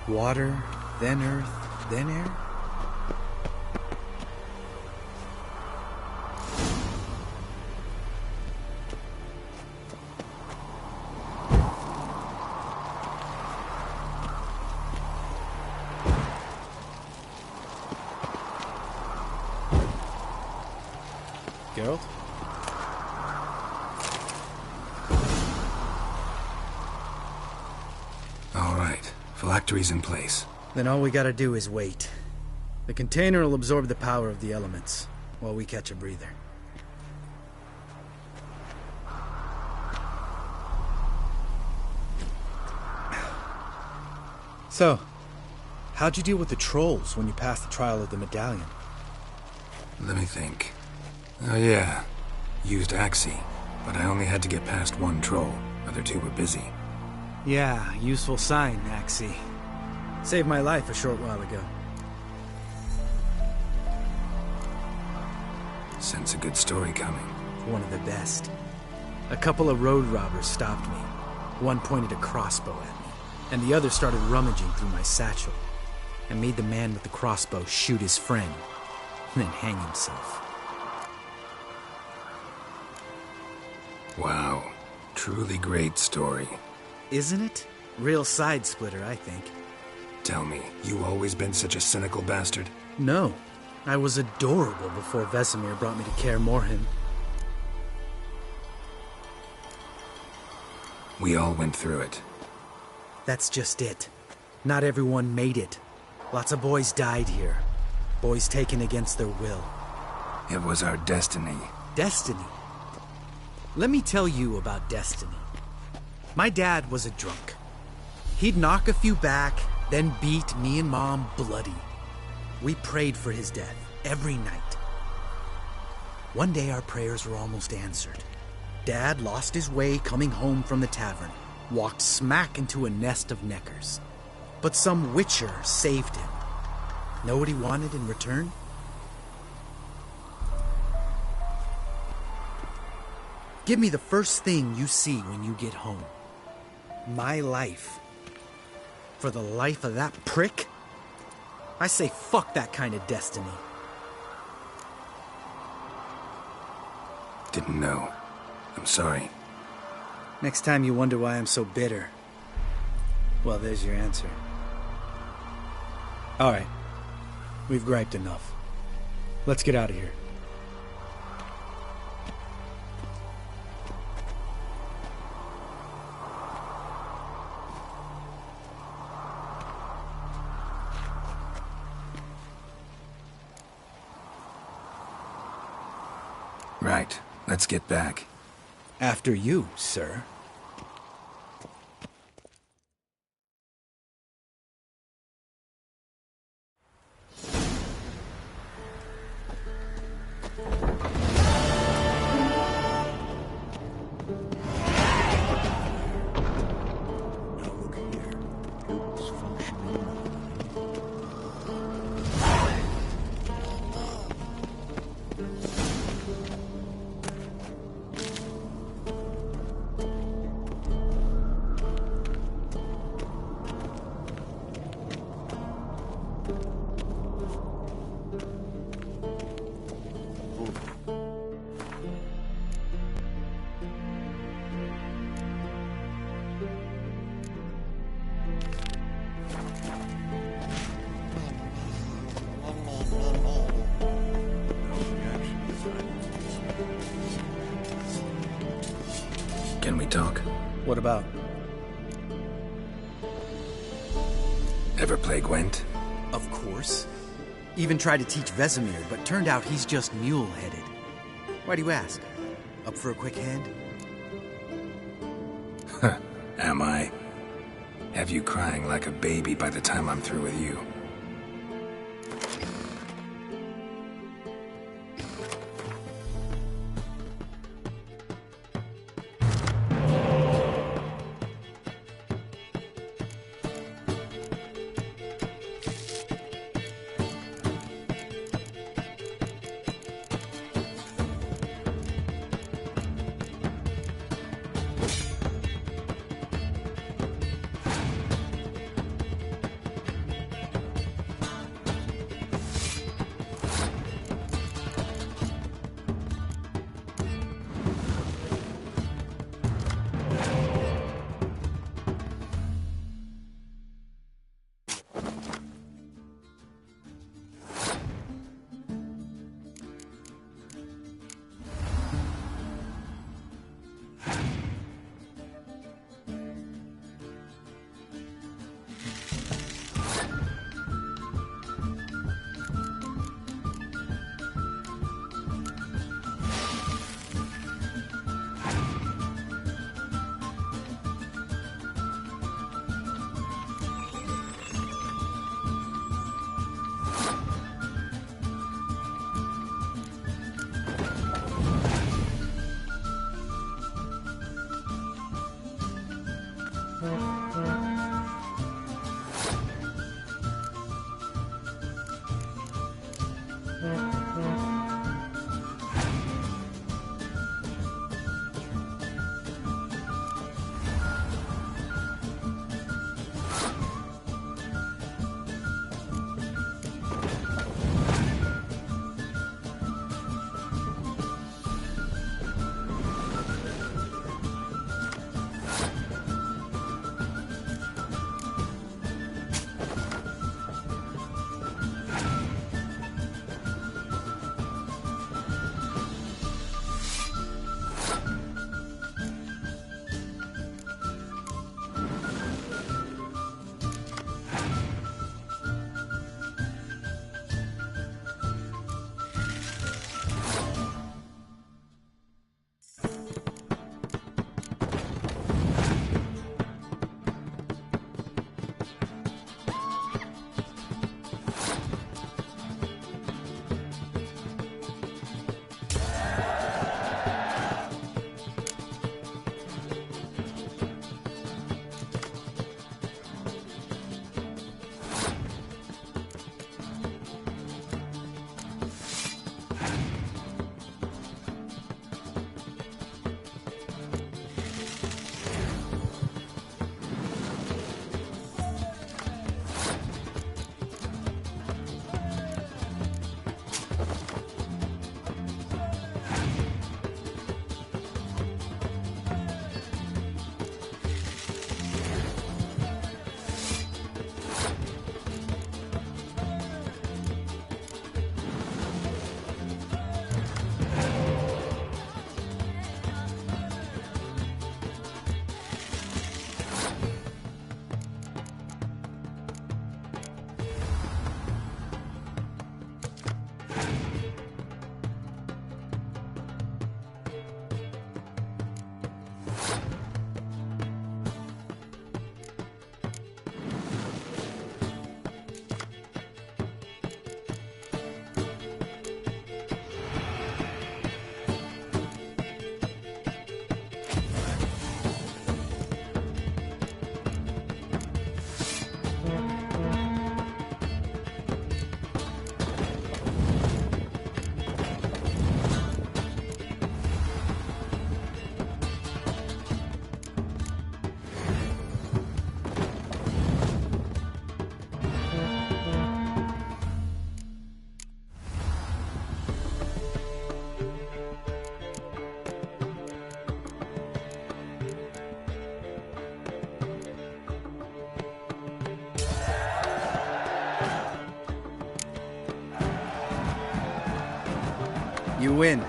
Water, then earth, then air? Geralt? All right. Phylactery's in place. Then all we gotta do is wait. The container will absorb the power of the elements, while we catch a breather. So, how'd you deal with the trolls when you passed the trial of the medallion? Let me think. Oh yeah, used Axie, but I only had to get past one troll. Other two were busy. Yeah, useful sign, Axie. Saved my life a short while ago. Sense a good story coming. One of the best. A couple of road robbers stopped me. One pointed a crossbow at me, and the other started rummaging through my satchel. I made the man with the crossbow shoot his friend, and then hang himself. Wow. Truly great story. Isn't it? Real side-splitter, I think. Tell me, you always been such a cynical bastard? No. I was adorable before Vesemir brought me to Kaer Morhen. We all went through it. That's just it. Not everyone made it. Lots of boys died here. Boys taken against their will. It was our destiny. Destiny? Let me tell you about destiny. My dad was a drunk. He'd knock a few back, then beat me and Mom bloody. We prayed for his death every night. One day our prayers were almost answered. Dad lost his way coming home from the tavern, walked smack into a nest of neckers. But some witcher saved him. Know what he wanted in return? Give me the first thing you see when you get home. My life. For the life of that prick? I say fuck that kind of destiny. Didn't know. I'm sorry. Next time you wonder why I'm so bitter, well, there's your answer. All right. We've griped enough. Let's get out of here. Right. Let's get back. After you, sir. Can we talk? What about? Ever play Gwent? Of course. Even tried to teach Vesemir, but turned out he's just mule-headed. Why do you ask? Up for a quick hand? Am I? Have you crying like a baby by the time I'm through with you? You win.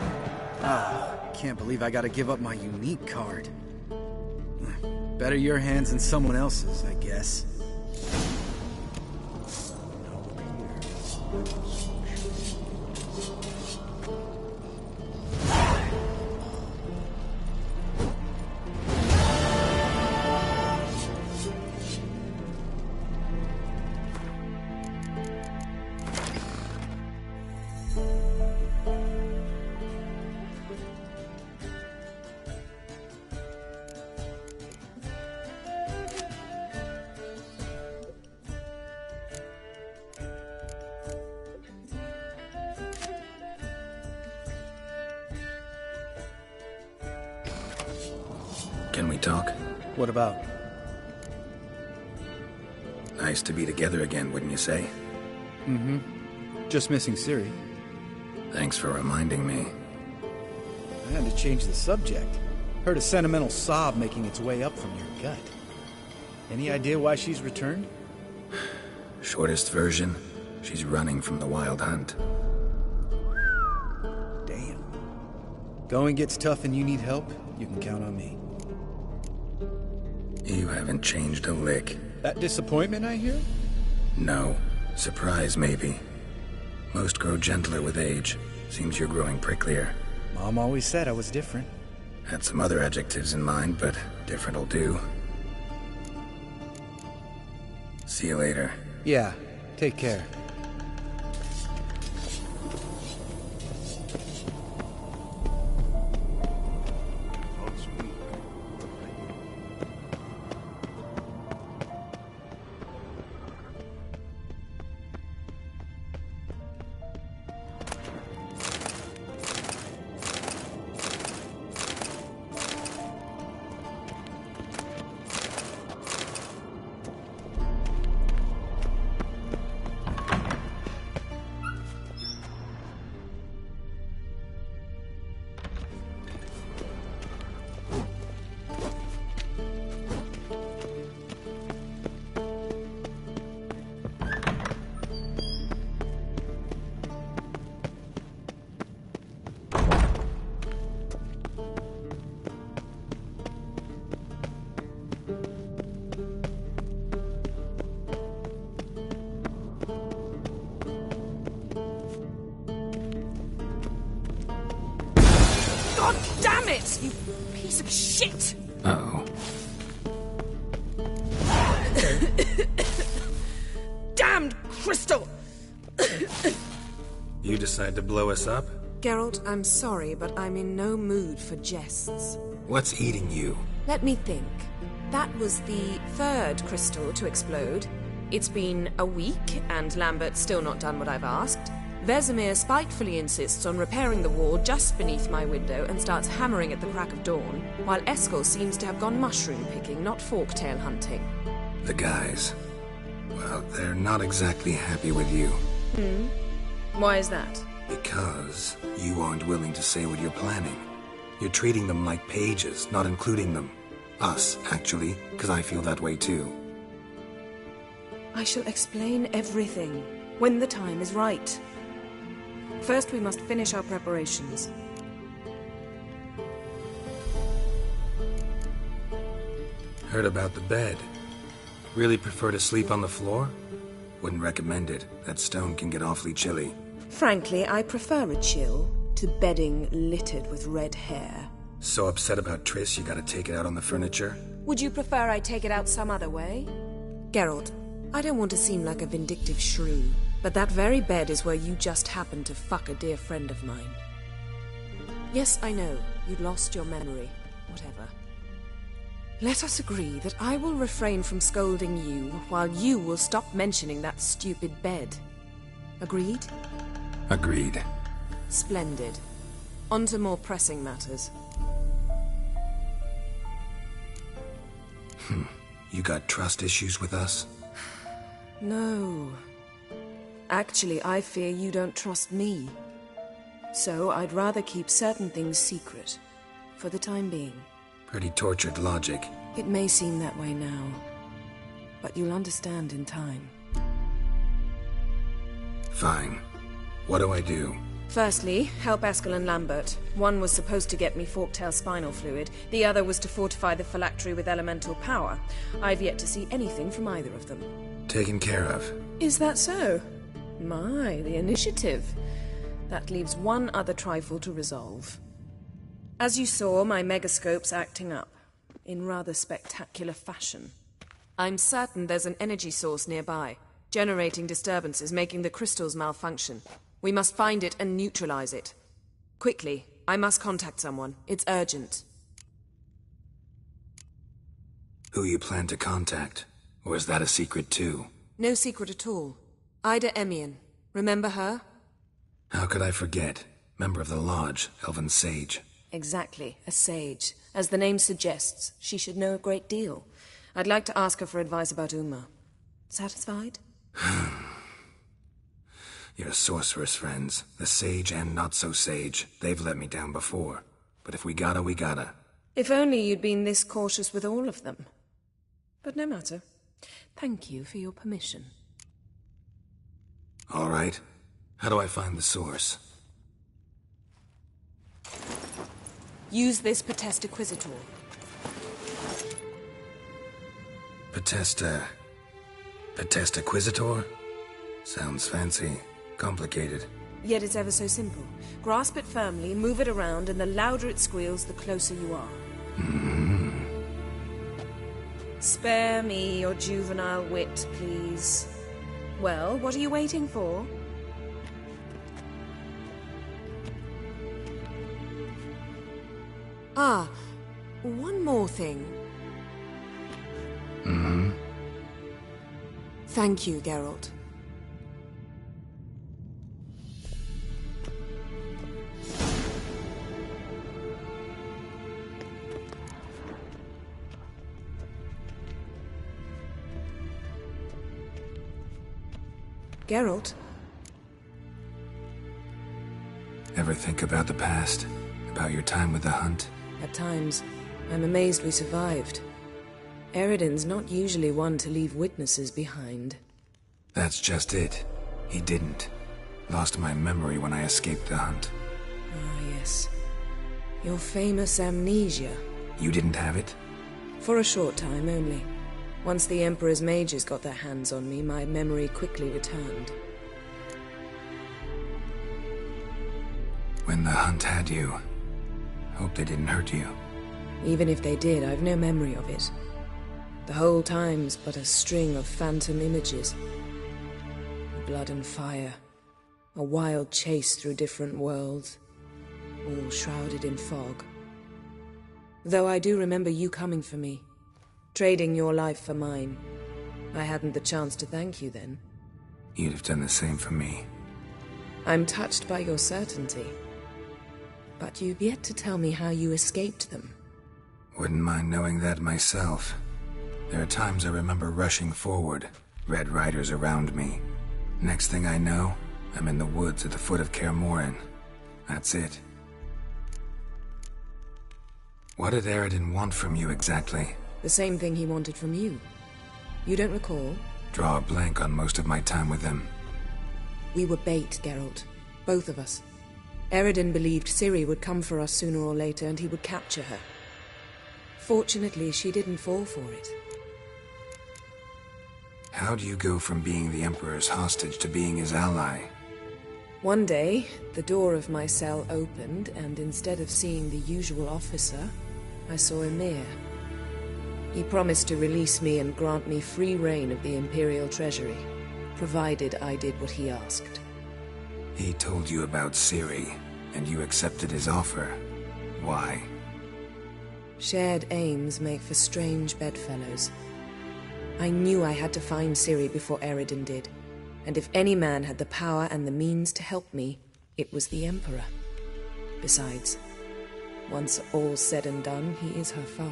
Ah, can't believe I gotta give up my unique card. Better your hands than someone else's, I guess. Can we talk? What about? Nice to be together again, wouldn't you say? Mm-hmm. Just missing Ciri. Thanks for reminding me. I had to change the subject. Heard a sentimental sob making its way up from your gut. Any idea why she's returned? Shortest version, she's running from the Wild Hunt. Damn. Going gets tough and you need help, you can count on me. You haven't changed a lick. That disappointment I hear? No. Surprise, maybe. Most grow gentler with age. Seems you're growing pricklier. Mom always said I was different. Had some other adjectives in mind, but different'll do. See you later. Yeah, take care. God damn it, you piece of shit! Uh-oh. Damned crystal! You decide to blow us up? Geralt, I'm sorry, but I'm in no mood for jests. What's eating you? Let me think. That was the third crystal to explode. It's been a week, and Lambert's still not done what I've asked. Vesemir spitefully insists on repairing the wall just beneath my window and starts hammering at the crack of dawn, while Eskel seems to have gone mushroom picking, not forktail hunting. The guys. Well, they're not exactly happy with you. Why is that? Because you aren't willing to say what you're planning. You're treating them like pages, not including them. Us, actually, because I feel that way too. I shall explain everything when the time is right. First, we must finish our preparations. Heard about the bed. Really prefer to sleep on the floor? Wouldn't recommend it. That stone can get awfully chilly. Frankly, I prefer a chill to bedding littered with red hair. So upset about Triss you gotta take it out on the furniture? Would you prefer I take it out some other way? Geralt, I don't want to seem like a vindictive shrew, but that very bed is where you just happened to fuck a dear friend of mine. Yes, I know, you'd lost your memory. Whatever. Let us agree that I will refrain from scolding you, while you will stop mentioning that stupid bed. Agreed? Agreed. Splendid. On to more pressing matters. You got trust issues with us? No. Actually, I fear you don't trust me. So I'd rather keep certain things secret, for the time being. Pretty tortured logic. It may seem that way now, but you'll understand in time. Fine. What do I do? Firstly, help Eskel and Lambert. One was supposed to get me forktail spinal fluid, the other was to fortify the phylactery with elemental power. I've yet to see anything from either of them. Taken care of. Is that so? My, the initiative. That leaves one other trifle to resolve. As you saw, my megascope's acting up, in rather spectacular fashion. I'm certain there's an energy source nearby, generating disturbances, making the crystals malfunction. We must find it and neutralize it. Quickly, I must contact someone. It's urgent. Who you plan to contact? Or is that a secret too? No secret at all. Ida Emian. Remember her? How could I forget? Member of the Lodge, Elven Sage. Exactly, a sage. As the name suggests, she should know a great deal. I'd like to ask her for advice about Uma. Satisfied? Your sorceress friends, the sage and not-so-sage, they've let me down before. But if we gotta, we gotta. If only you'd been this cautious with all of them. But no matter. Thank you for your permission. All right. How do I find the source? Use this Potestaquizator. Potestaquizator? Sounds fancy. Complicated. Yet it's ever so simple. Grasp it firmly, move it around, and the louder it squeals, the closer you are. Spare me your juvenile wit, please. Well, what are you waiting for? Ah, one more thing. Thank you, Geralt. Geralt? Ever think about the past? About your time with the Hunt? At times, I'm amazed we survived. Eridan's not usually one to leave witnesses behind. That's just it. He didn't. Lost my memory when I escaped the Hunt. Ah, yes. Your famous amnesia. You didn't have it? For a short time only. Once the Emperor's mages got their hands on me, my memory quickly returned. When the Hunt had you, hope they didn't hurt you. Even if they did, I've no memory of it. The whole time's but a string of phantom images. Blood and fire. A wild chase through different worlds. All shrouded in fog. Though I do remember you coming for me. Trading your life for mine. I hadn't the chance to thank you then. You'd have done the same for me. I'm touched by your certainty. But you've yet to tell me how you escaped them. Wouldn't mind knowing that myself. There are times I remember rushing forward, Red Riders around me. Next thing I know, I'm in the woods at the foot of Kaer Morhen. That's it. What did Eridan want from you exactly? The same thing he wanted from you. You don't recall? Draw a blank on most of my time with him. We were bait, Geralt. Both of us. Eridan believed Ciri would come for us sooner or later and he would capture her. Fortunately, she didn't fall for it. How do you go from being the Emperor's hostage to being his ally? One day, the door of my cell opened, and instead of seeing the usual officer, I saw Emir. He promised to release me and grant me free reign of the Imperial Treasury, provided I did what he asked. He told you about Ciri, and you accepted his offer. Why? Shared aims make for strange bedfellows. I knew I had to find Ciri before Eridan did, and if any man had the power and the means to help me, it was the Emperor. Besides, once all's said and done, he is her father.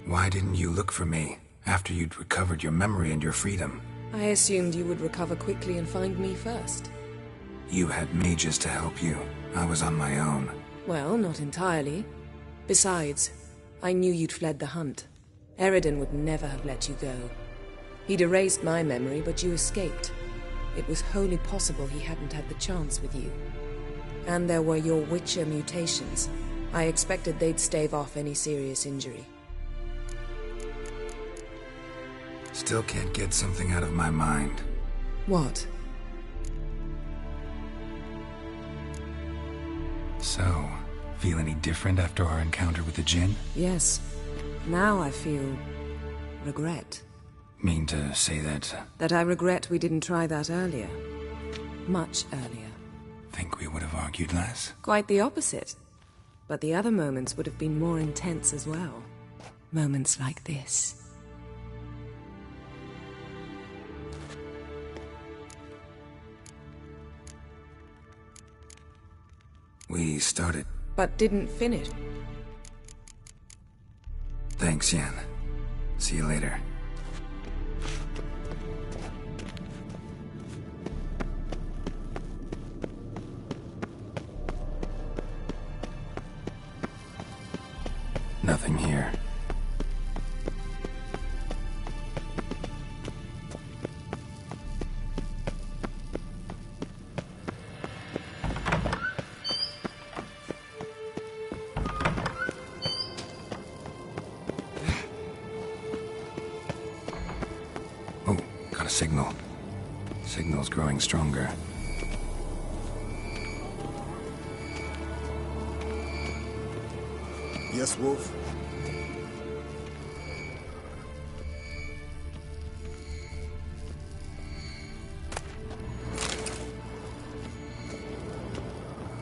Why didn't you look for me, after you'd recovered your memory and your freedom? I assumed you would recover quickly and find me first. You had mages to help you. I was on my own. Well, not entirely. Besides, I knew you'd fled the Hunt. Eridan would never have let you go. He'd erased my memory, but you escaped. It was wholly possible he hadn't had the chance with you. And there were your Witcher mutations. I expected they'd stave off any serious injury. Still can't get something out of my mind. What? So, feel any different after our encounter with the Jinn? Yes. Now I feel... regret. Mean to say that... That I regret we didn't try that earlier. Much earlier. Think we would have argued less? Quite the opposite. But the other moments would have been more intense as well. Moments like this. We started... But didn't finish. Thanks, Yen. See you later. Nothing here. Oh, got a signal. Signal's growing stronger. Yes, Wolf?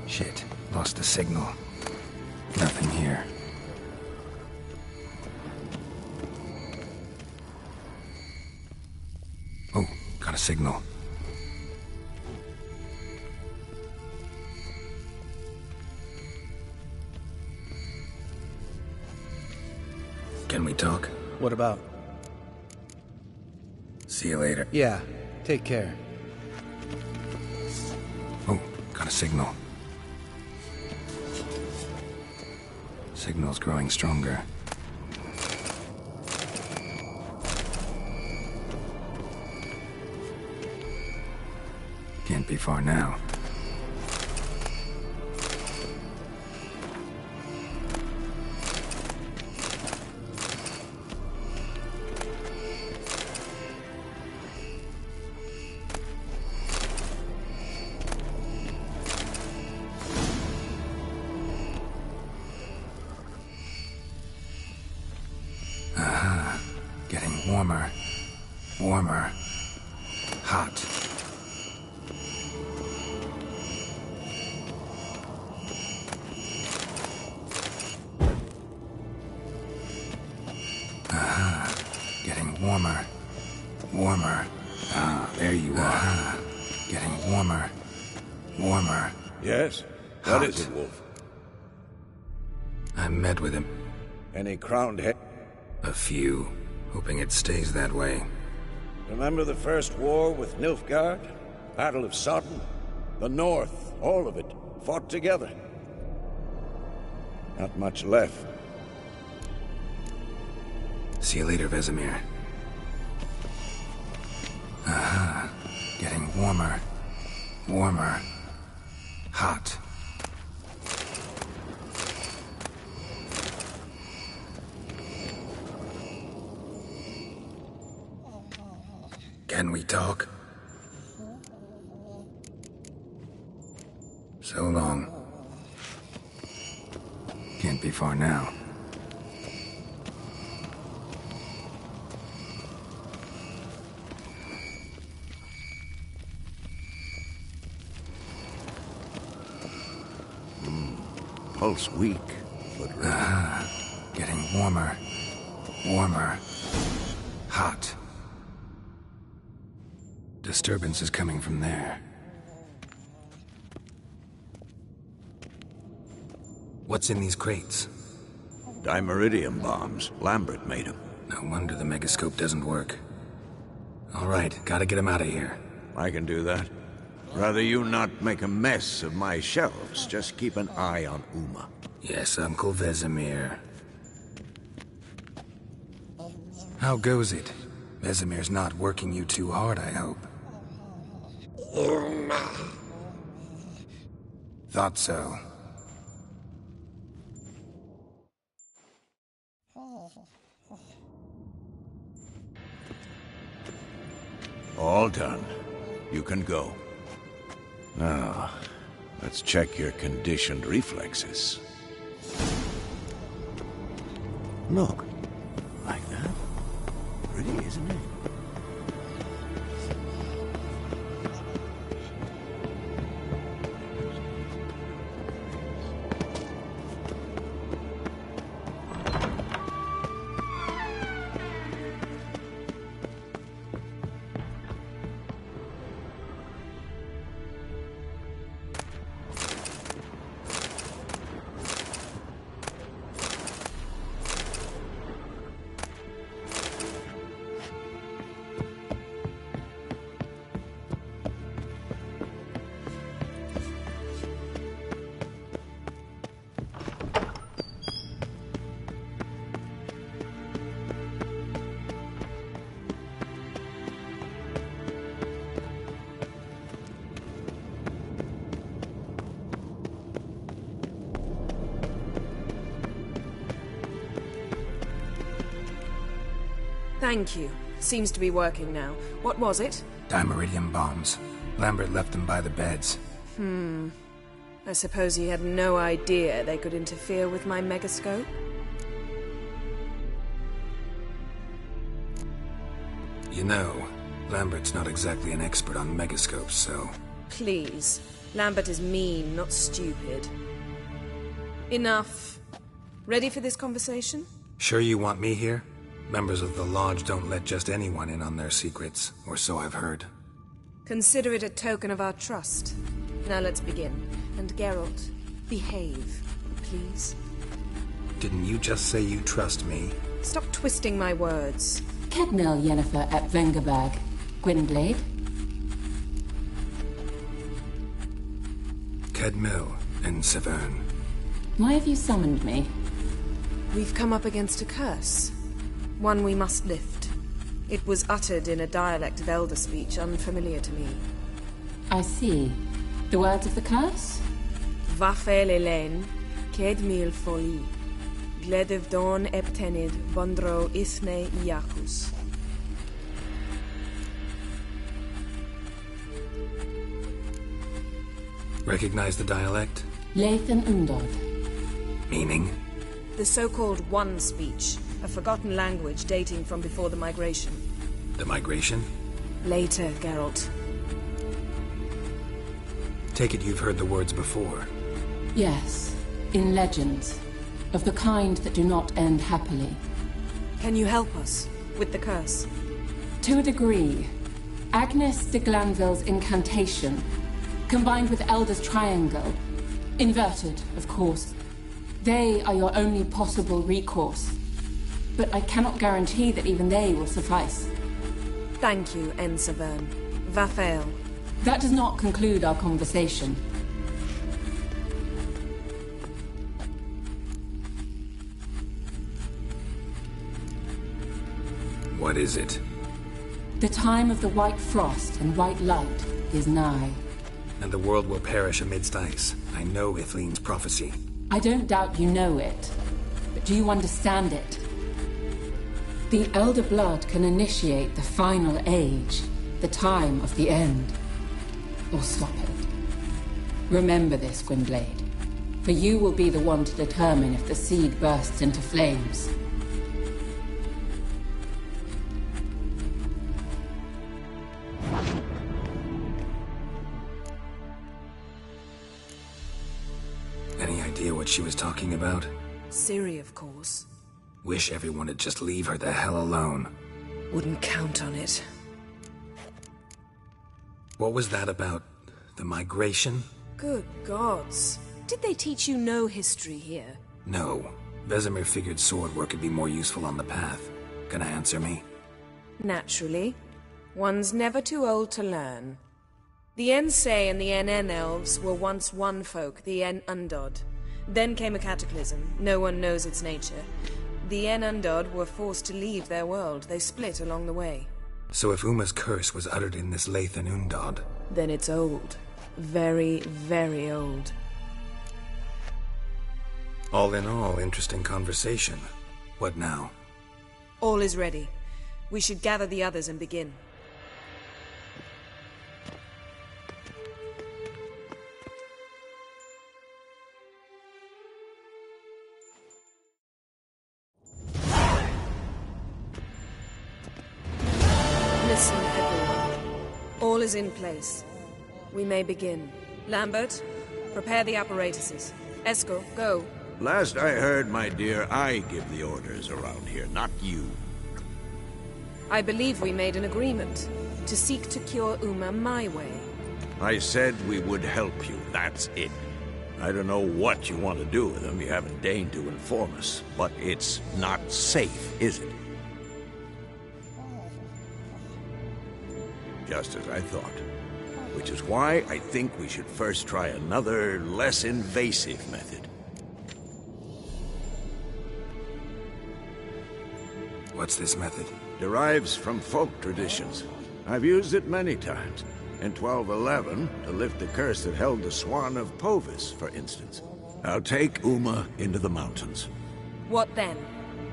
Shit, lost the signal. Nothing here. Oh, got a signal. Can we talk? What about? See you later. Yeah, take care. Oh, got a signal. Signal's growing stronger. Can't be far now. Getting warmer. Warmer. Hot. Getting warmer. Warmer. Ah, there you are. Getting warmer. Warmer. Yes? What is it, Wolf? I met with him. Any crowned head? A few. Hoping it stays that way. Remember the first war with Nilfgaard? Battle of Sodden? The North, all of it, fought together. Not much left. See you later, Vesemir. Getting warmer. Warmer. Hot. Can we talk? So long. Can't be far now. Pulse weak, but ready. Getting warmer. Warmer. Hot. Disturbance is coming from there. What's in these crates? Dimeridium bombs. Lambert made them. No wonder the megascope doesn't work. All right, gotta get him out of here. I can do that. Rather you not make a mess of my shelves. Just keep an eye on Uma. Yes, Uncle Vesemir. How goes it? Vesemir's not working you too hard, I hope. Thought so. All done. You can go. Now, let's check your conditioned reflexes. Look. Like that. Pretty, isn't it? Thank you. Seems to be working now. What was it? Dimeridium bombs. Lambert left them by the beds. I suppose he had no idea they could interfere with my megascope? You know, Lambert's not exactly an expert on megascopes, so... Please. Lambert is mean, not stupid. Enough. Ready for this conversation? Sure you want me here? Members of the Lodge don't let just anyone in on their secrets, or so I've heard. Consider it a token of our trust. Now let's begin. And Geralt, behave, please. Didn't you just say you trust me? Stop twisting my words. Kednil Yennefer at Vengerberg. Gwynblade? Kedmil and Severn. Why have you summoned me? We've come up against a curse. One we must lift. It was uttered in a dialect of Elder speech unfamiliar to me. I see. The words of the curse? Vafel Elaine, Kedmil Foli, Gledev Don Eptenid, Bondro Ithne Iakus. Recognize the dialect? Lathan Undod. Meaning? The so-called One speech, a forgotten language dating from before the migration. The migration? Later, Geralt. Take it you've heard the words before. Yes, in legends. Of the kind that do not end happily. Can you help us with the curse? To a degree. Agnes de Glanville's incantation, combined with Elder's triangle, inverted, of course. They are your only possible recourse. But I cannot guarantee that even they will suffice. Thank you, Severn. Vafel. That does not conclude our conversation. What is it? The time of the white frost and white light is nigh. And the world will perish amidst ice. I know Ithleen's prophecy. I don't doubt you know it. But do you understand it? The Elder Blood can initiate the final age, the time of the end. Or stop it. Remember this, Gwynblade. For you will be the one to determine if the seed bursts into flames. Any idea what she was talking about? Ciri, of course. Wish everyone would just leave her the hell alone. Wouldn't count on it. What was that about? The migration? Good gods. Did they teach you no history here? No. Vesemir figured sword work would be more useful on the path. Gonna answer me? Naturally. One's never too old to learn. The Ensei and the NN elves were once one folk, the En Undod. Then came a cataclysm. No one knows its nature. The Enundod were forced to leave their world. They split along the way. So if Uma's curse was uttered in this Lathan Undod... Then it's old. Very, very old. All in all, interesting conversation. What now? All is ready. We should gather the others and begin. Listen, everyone. All is in place. We may begin. Lambert, prepare the apparatuses. Eskel, go. Last I heard, my dear, I give the orders around here, not you. I believe we made an agreement to seek to cure Uma my way. I said we would help you, that's it. I don't know what you want to do with them, you haven't deigned to inform us, but it's not safe, is it? Just as I thought. Which is why I think we should first try another, less invasive method. What's this method? Derives from folk traditions. I've used it many times. In 1211, to lift the curse that held the Swan of Povis, for instance. I'll take Uma into the mountains. What then?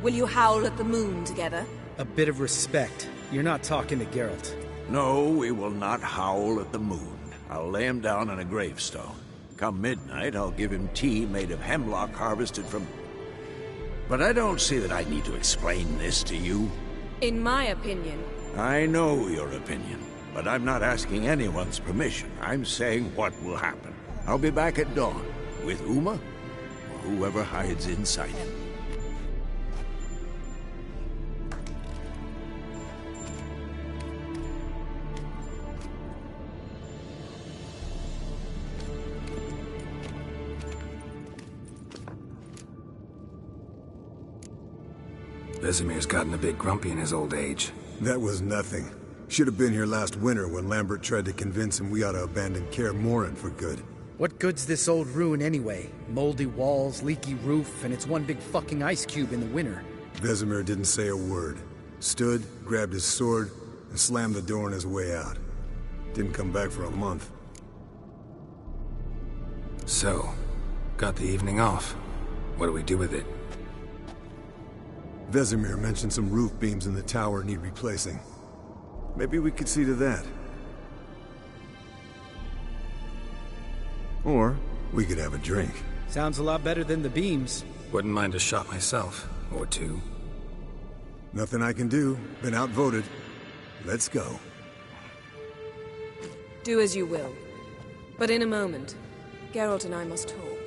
Will you howl at the moon together? A bit of respect. You're not talking to Geralt. No, we will not howl at the moon. I'll lay him down on a gravestone. Come midnight, I'll give him tea made of hemlock harvested from... But I don't see that I need to explain this to you. In my opinion... I know your opinion, but I'm not asking anyone's permission. I'm saying what will happen. I'll be back at dawn, with Uma, or whoever hides inside him. Vesemir's gotten a bit grumpy in his old age. That was nothing. Should have been here last winter when Lambert tried to convince him we ought to abandon Kaer Morhen for good. What good's this old ruin anyway? Moldy walls, leaky roof, and it's one big fucking ice cube in the winter. Vesemir didn't say a word. Stood, grabbed his sword, and slammed the door on his way out. Didn't come back for a month. So, got the evening off. What do we do with it? Vesemir mentioned some roof beams in the tower need replacing. Maybe we could see to that. Or we could have a drink. Sounds a lot better than the beams. Wouldn't mind a shot myself, or two. Nothing I can do. Been outvoted. Let's go. Do as you will. But in a moment, Geralt and I must talk.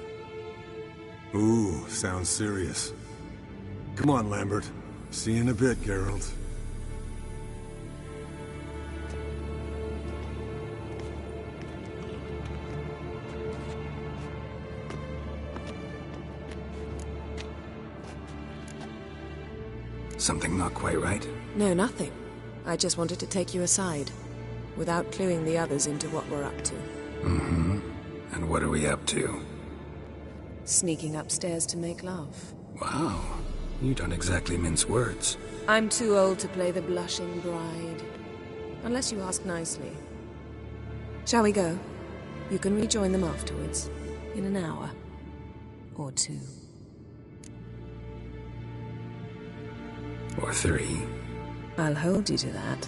Ooh, sounds serious. Come on, Lambert. See you in a bit, Geralt. Something not quite right? No, nothing. I just wanted to take you aside, without cluing the others into what we're up to. Mm-hmm. And what are we up to? Sneaking upstairs to make love. Wow. You don't exactly mince words. I'm too old to play the blushing bride. Unless you ask nicely. Shall we go? You can rejoin them afterwards. In an hour. Or two. Or three. I'll hold you to that.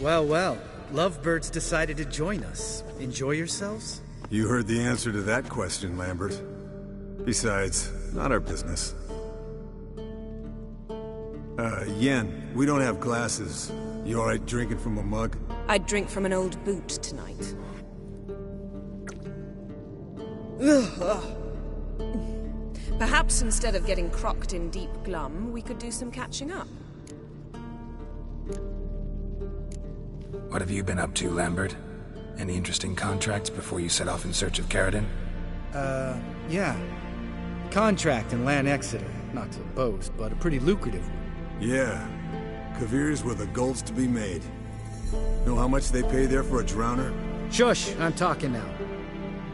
Well, well. Lovebirds decided to join us. Enjoy yourselves? You heard the answer to that question, Lambert. Besides, not our business. Yen, we don't have glasses. You alright drinking from a mug? I'd drink from an old boot tonight. Perhaps instead of getting crocked in deep glum, we could do some catching up. What have you been up to, Lambert? Any interesting contracts before you set off in search of Caridin? Yeah. Contract in Lan Exeter. Not to boast, but a pretty lucrative one. Yeah. Kavir's where the gold's to be made. Know how much they pay there for a drowner? Shush! I'm talking now.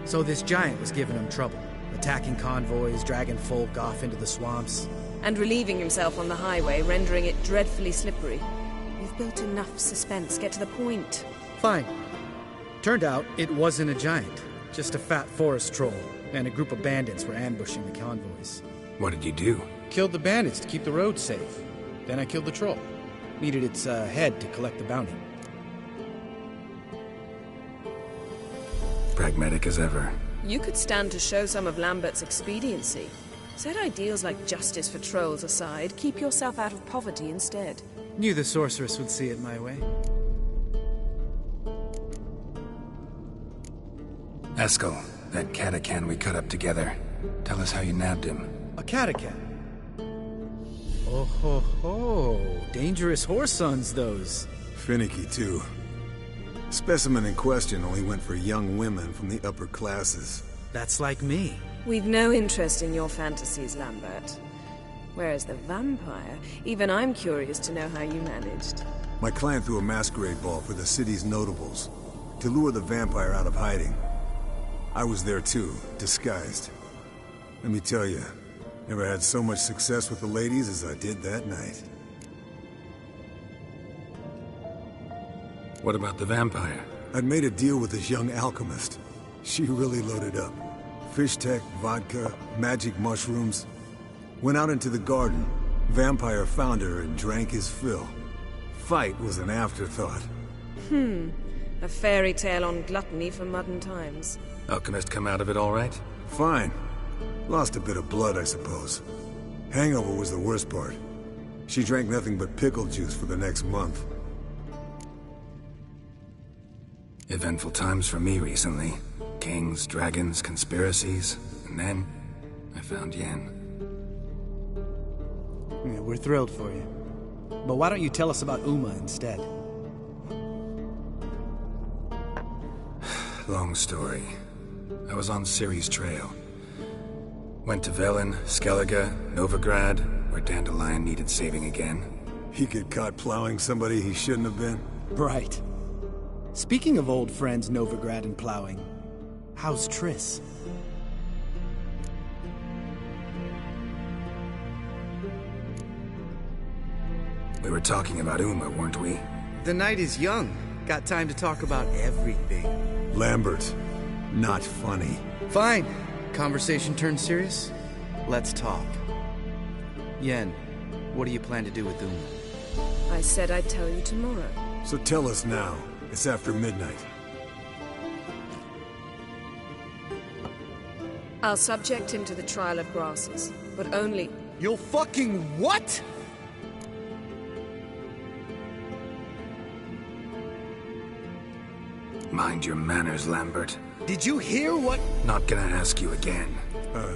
So this giant was giving him trouble. Attacking convoys, dragging folk off into the swamps. And relieving himself on the highway, rendering it dreadfully slippery. You've built enough suspense. Get to the point. Fine. Turned out, it wasn't a giant. Just a fat forest troll. And a group of bandits were ambushing the convoys. What did you do? Killed the bandits to keep the road safe. Then I killed the troll. Needed its head to collect the bounty. Pragmatic as ever. You could stand to show some of Lambert's expediency. Set ideals like justice for trolls aside, keep yourself out of poverty instead. Knew the sorceress would see it my way. Eskel, that catacan we cut up together. Tell us how you nabbed him. A catacan? Oh ho ho. Dangerous horse sons, those. Finicky, too. Specimen in question only went for young women from the upper classes. That's like me. We've no interest in your fantasies, Lambert. Whereas the vampire, even I'm curious to know how you managed. My clan threw a masquerade ball for the city's notables, to lure the vampire out of hiding. I was there too, disguised. Let me tell you, never had so much success with the ladies as I did that night. What about the vampire? I'd made a deal with this young alchemist. She really loaded up. Fish tech, vodka, magic mushrooms. Went out into the garden. Vampire found her and drank his fill. Fight was an afterthought. A fairy tale on gluttony for modern times. Alchemist come out of it all right? Fine. Lost a bit of blood, I suppose. Hangover was the worst part. She drank nothing but pickle juice for the next month. Eventful times for me recently. Kings, dragons, conspiracies. And then, I found Yen. Yeah, we're thrilled for you. But why don't you tell us about Uma instead? Long story. I was on Ciri's trail. Went to Velen, Skellige, Novigrad, where Dandelion needed saving again. He get caught plowing somebody he shouldn't have been? Right. Speaking of old friends Novigrad and plowing, how's Triss? We were talking about Uma, weren't we? The night is young. Got time to talk about everything. Lambert, not funny. Fine. Conversation turned serious? Let's talk. Yen, what do you plan to do with Uma? I said I'd tell you tomorrow. So tell us now. It's after midnight. I'll subject him to the trial of grasses, but only... You'll fucking what? Mind your manners, Lambert. Did you hear what? Not gonna ask you again.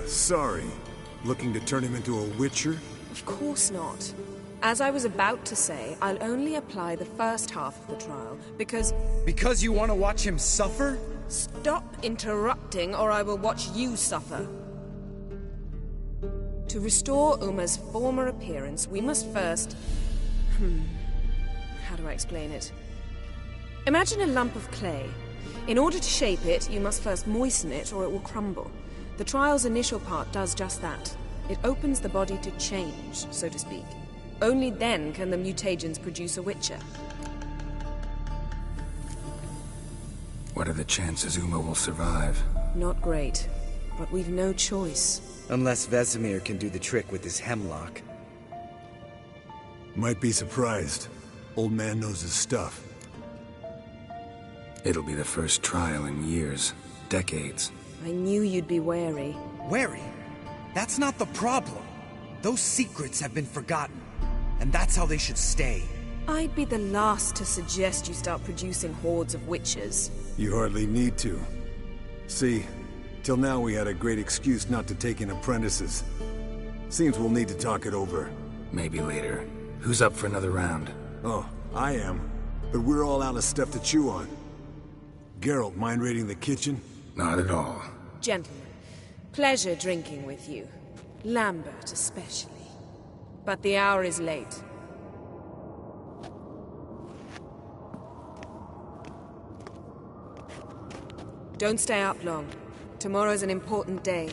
Sorry. Looking to turn him into a witcher? Of course not. As I was about to say, I'll only apply the first half of the trial, because... Because you want to watch him suffer? Stop interrupting, or I will watch you suffer. To restore Uma's former appearance, we must first... How do I explain it? Imagine a lump of clay. In order to shape it, you must first moisten it, or it will crumble. The trial's initial part does just that. It opens the body to change, so to speak. Only then can the mutagens produce a witcher. What are the chances Uma will survive? Not great, but we've no choice. Unless Vesemir can do the trick with his hemlock. Might be surprised. Old man knows his stuff. It'll be the first trial in years, decades. I knew you'd be wary. Wary? That's not the problem. Those secrets have been forgotten, and that's how they should stay. I'd be the last to suggest you start producing hordes of witches. You hardly need to. See, till now we had a great excuse not to take in apprentices. Seems we'll need to talk it over. Maybe later. Who's up for another round? Oh, I am. But we're all out of stuff to chew on. Geralt, mind raiding the kitchen? Not at all. Gentlemen, pleasure drinking with you. Lambert especially. But the hour is late. Don't stay up long. Tomorrow's an important day.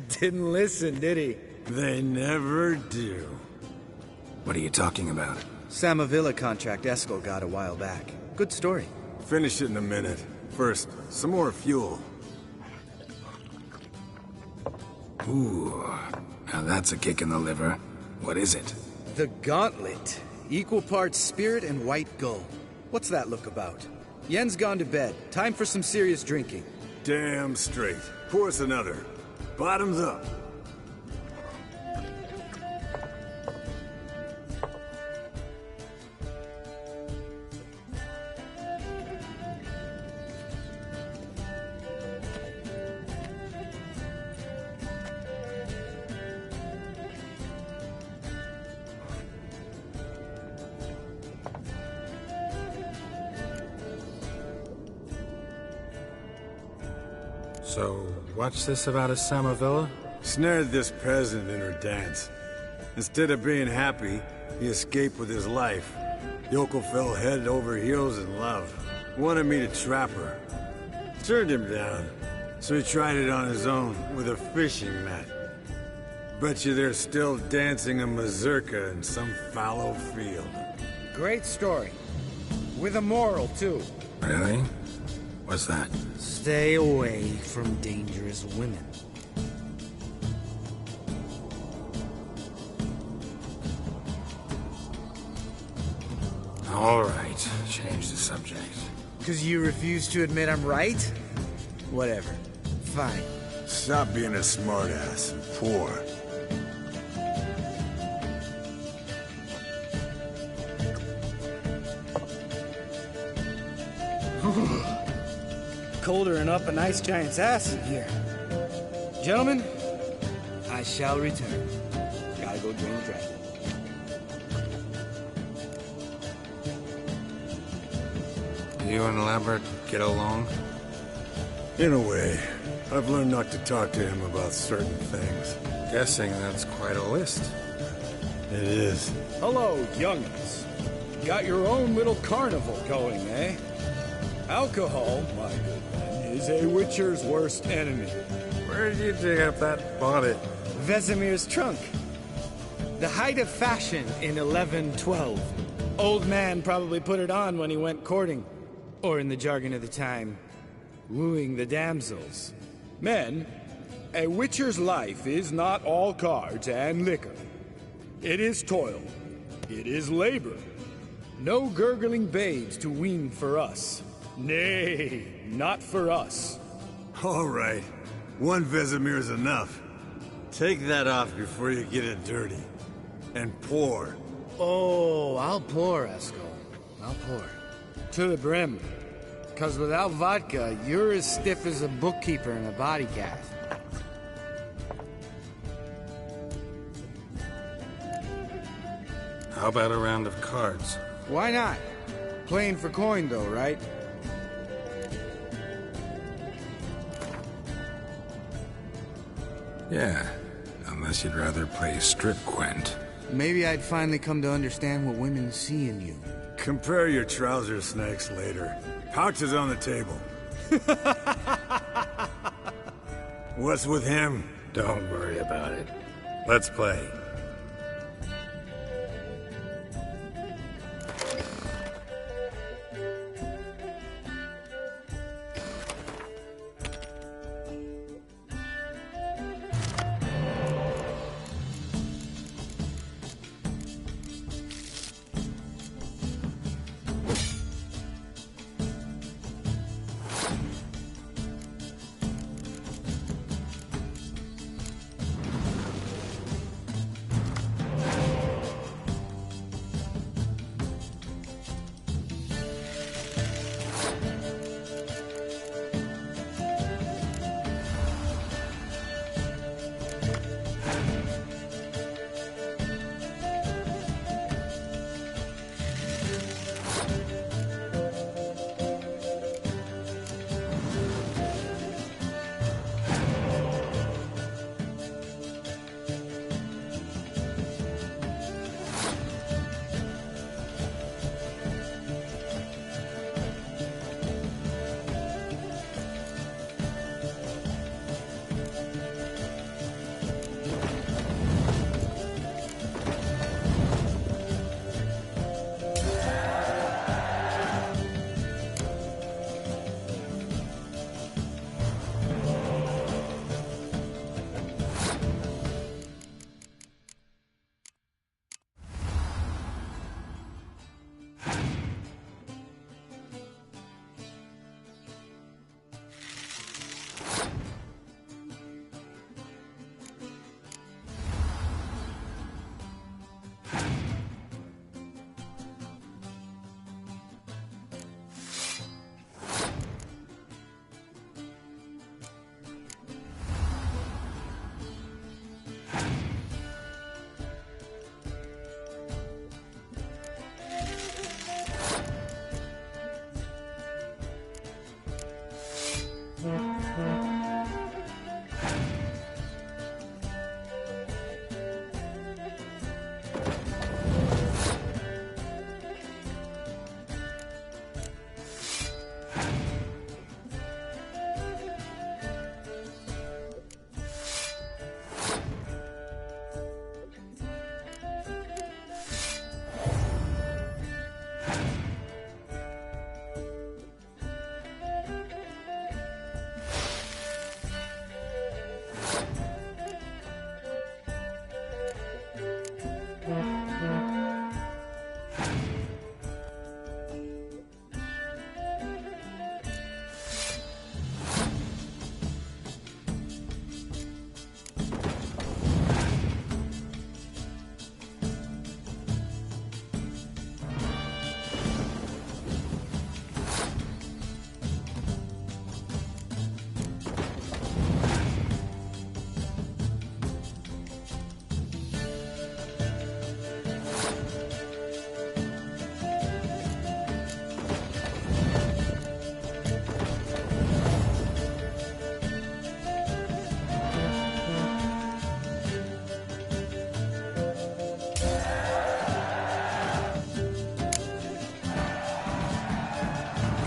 Didn't listen, did he? They never do. What are you talking about? Samavilla contract Eskel got a while back. Good story. Finish it in a minute. First, some more fuel. Ooh, now that's a kick in the liver. What is it? The Gauntlet. Equal parts spirit and white gull. What's that look about? Yen's gone to bed. Time for some serious drinking. Damn straight. Pour us another. Bottoms up. So, what's this about a Samavilla? Snared this peasant in her dance. Instead of being happy, he escaped with his life. Yokel fell head over heels in love. Wanted me to trap her. Turned him down. So he tried it on his own with a fishing net. Bet you they're still dancing a mazurka in some fallow field. Great story. With a moral, too. Really? What's that? Stay away from dangerous women. All right, change the subject. Because you refuse to admit I'm right? Whatever. Fine. Stop being a smartass and pour. Colder and up a nice giant's ass in here. Gentlemen, I shall return. Gotta go drain the dragon. You and Lambert get along? In a way. I've learned not to talk to him about certain things. Guessing that's quite a list. It is. Hello, young'uns. Got your own little carnival going, eh? Alcohol, my good man, is a witcher's worst enemy. Where did you dig up that bonnet? Vesemir's trunk. The height of fashion in 1112. Old man probably put it on when he went courting. Or in the jargon of the time, wooing the damsels. Men, a witcher's life is not all cards and liquor. It is toil. It is labor. No gurgling babes to wean for us. Nay, not for us. All right. One Vesemir's enough. Take that off before you get it dirty. And pour. Oh, I'll pour, Eskel. I'll pour. To the brim. Because without vodka, you're as stiff as a bookkeeper in a body cast. How about a round of cards? Why not? Playing for coin, though, right? Yeah, unless you'd rather play strip Gwent. Maybe I'd finally come to understand what women see in you. Compare your trouser snakes later. Pouch is on the table. What's with him? Don't worry about it. Let's play.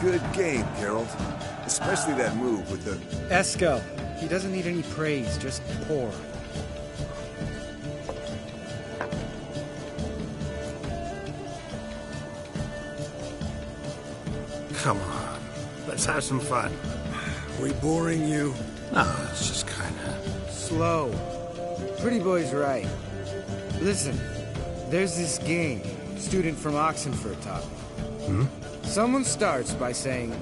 good game, Geralt. Especially that move with the... Esco. He doesn't need any praise, just pour. Come on. Let's have some fun. We boring you? No, it's just kinda... Slow. Pretty boy's right. Listen, there's this game student from Oxenford taught me. Someone starts by saying,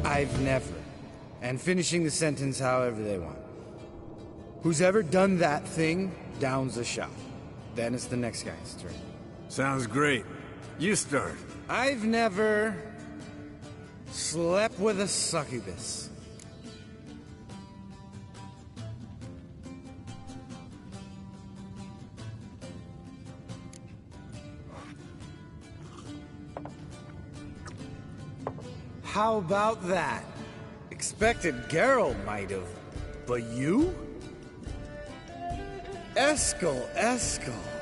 I've never, and finishing the sentence however they want. Who's ever done that thing downs a shot. Then it's the next guy's turn. Sounds great. You start. I've never slept with a succubus. How about that? Expected Geralt might have, but you? Eskel.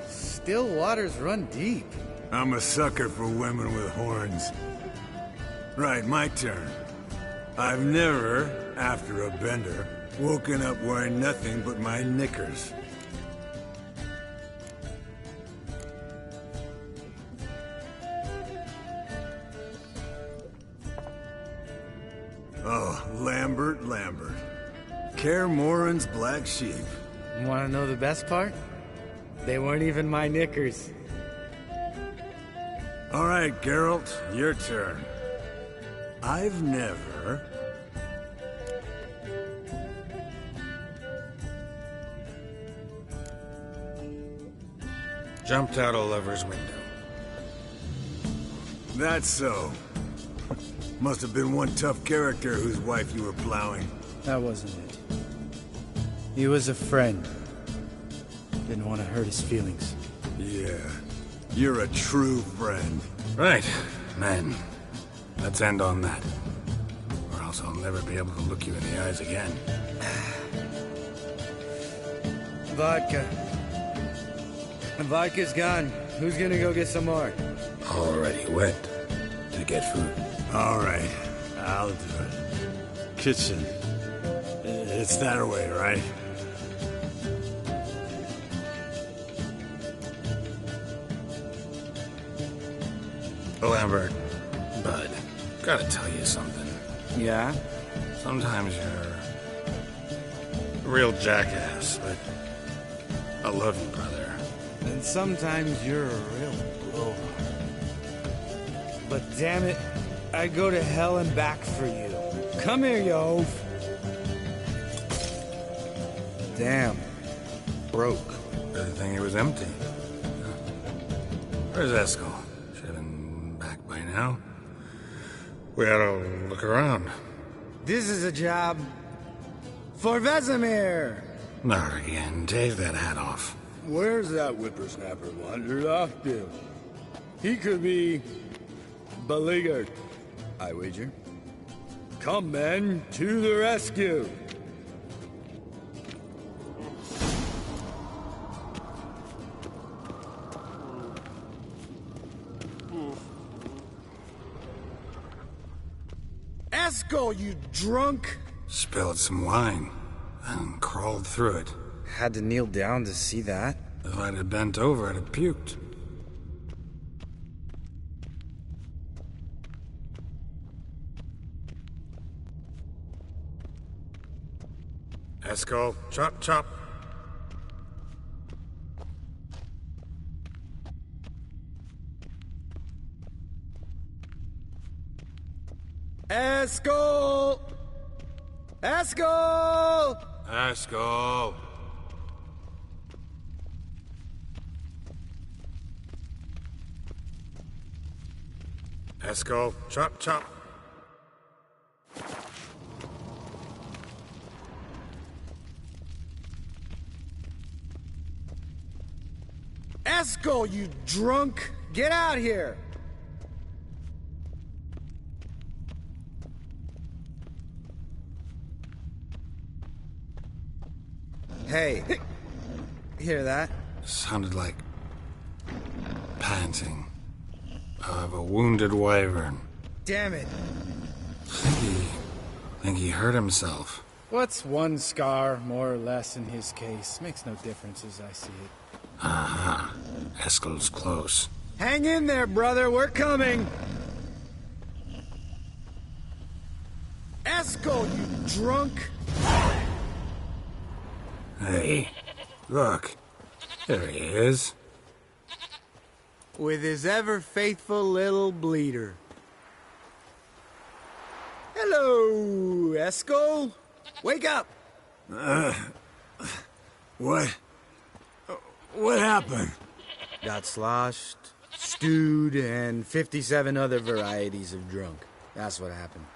Still waters run deep. I'm a sucker for women with horns. Right, my turn. I've never, after a bender, woken up wearing nothing but my knickers. Oh, Lambert. Kaer Morhen's black sheep. Want to know the best part? They weren't even my knickers. All right, Geralt, your turn. I've never... jumped out a lover's window. That's so. Must have been one tough character whose wife you were plowing. That wasn't it. He was a friend. Didn't want to hurt his feelings. Yeah. You're a true friend. Right, men. Let's end on that. Or else I'll never be able to look you in the eyes again. Vodka. Vodka's gone. Who's gonna go get some more? Already went to get food. All right, I'll do it. Kitchen. It's that way, right? Lambert, bud, gotta tell you something. Yeah? Sometimes you're a real jackass, but I love you, brother. And sometimes you're a real blowhard. But damn it, I'd go to hell and back for you. Come here, you oaf. Damn. Broke. Good thing it was empty. Where's Eskel? Should have been back by now. We ought to look around. This is a job for Vesemir. Not again. Take that hat off. Where's that whippersnapper wandered off to? He could be beleaguered, I wager. Come, men, to the rescue! Eskel, you drunk! Spilled some wine and crawled through it. Had to kneel down to see that. If I'd have bent over, I'd have puked. Eskel, chop, chop. Eskel! Eskel! Eskel. Eskel, chop, chop. Eskel, you drunk! Get out here! Hey, hear that? Sounded like panting of a wounded wyvern. damn it. Think he hurt himself. What's one scar, more or less, in his case? Makes no difference as I see it. Aha. Eskel's close. Hang in there, brother. We're coming. Eskel, you drunk! Hey, look. There he is. With his ever-faithful little bleeder. Hello, Eskel. Wake up! What? What happened? Got sloshed, stewed, and 57 other varieties of drunk. That's what happened.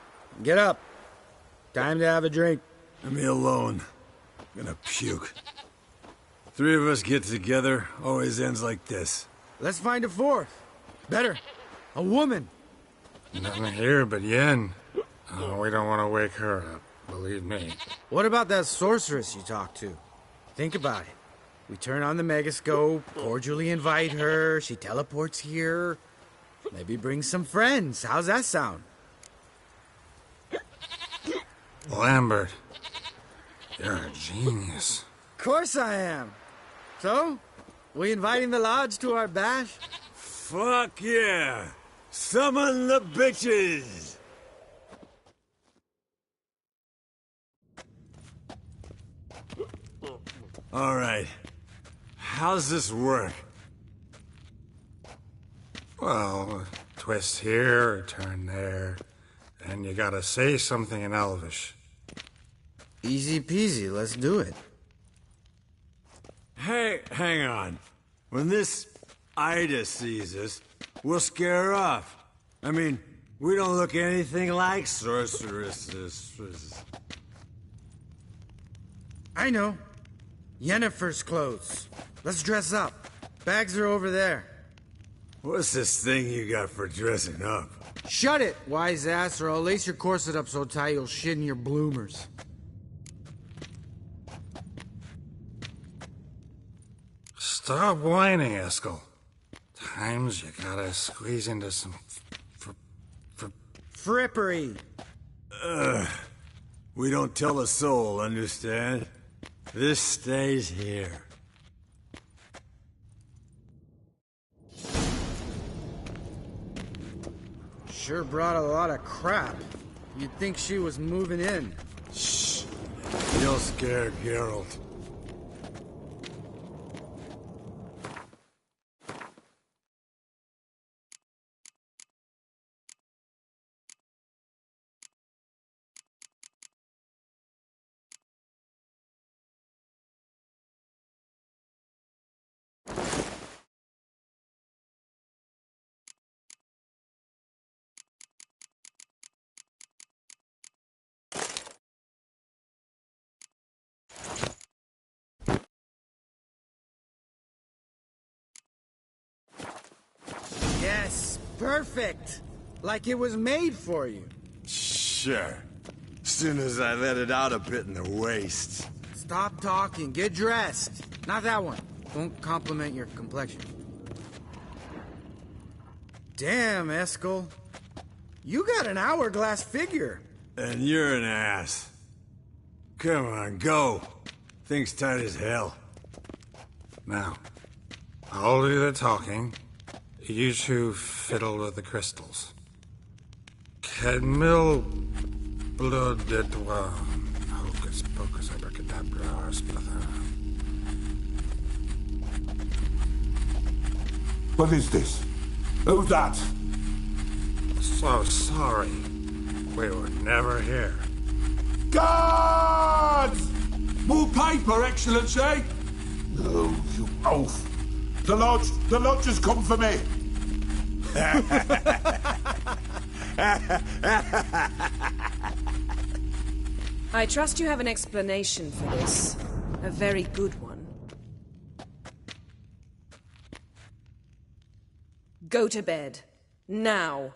Get up. Time to have a drink. Leave me alone. I'm gonna puke. Three of us get together, always ends like this. Let's find a fourth. Better. A woman. Nothing here but Yen. Oh, we don't want to wake her up, believe me. What about that sorceress you talked to? Think about it. We turn on the megascope, cordially invite her, she teleports here. Maybe bring some friends. How's that sound? Lambert, you're a genius. Of course I am. So, we inviting the lodge to our bash? Fuck yeah! Summon the bitches! All right. How's this work? Well, twist here, or turn there, and you gotta say something in Elvish. Easy peasy, let's do it. Hey, hang on. When this Ida sees us, we'll scare her off. I mean, we don't look anything like sorceresses. I know. Yennefer's clothes. Let's dress up. Bags are over there. What's this thing you got for dressing up? Shut it, wise ass, or I'll lace your corset up so tight you'll shit in your bloomers. Stop whining, Eskel. Times you gotta squeeze into some frippery. We don't tell a soul, understand? This stays here. Sure brought a lot of crap. You'd think she was moving in. Shh. You'll scare Geralt. Yes, perfect. Like it was made for you. Sure. Soon as I let it out a bit in the waist. Stop talking, get dressed. Not that one. Won't compliment your complexion. Damn, Eskel. You got an hourglass figure. And you're an ass. Come on, go. Thing's tight as hell. Now, I'll do the talking. You two fiddle with the crystals. Cadmil blood de toi. Hocus pocus abracadabra splather. What is this? Who's that? So sorry. We were never here. Guards! More paper, Excellency! No, you oaf. The lodge has come for me. I trust you have an explanation for this. A very good one. Go to bed. Now.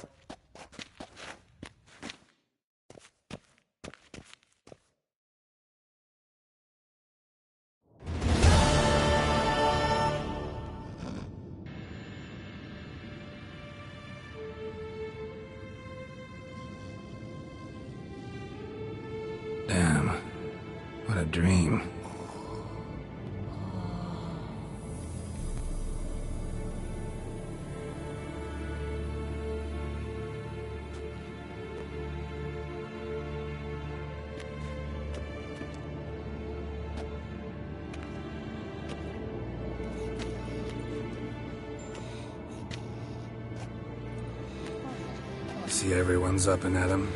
dream. See everyone's up and at 'em.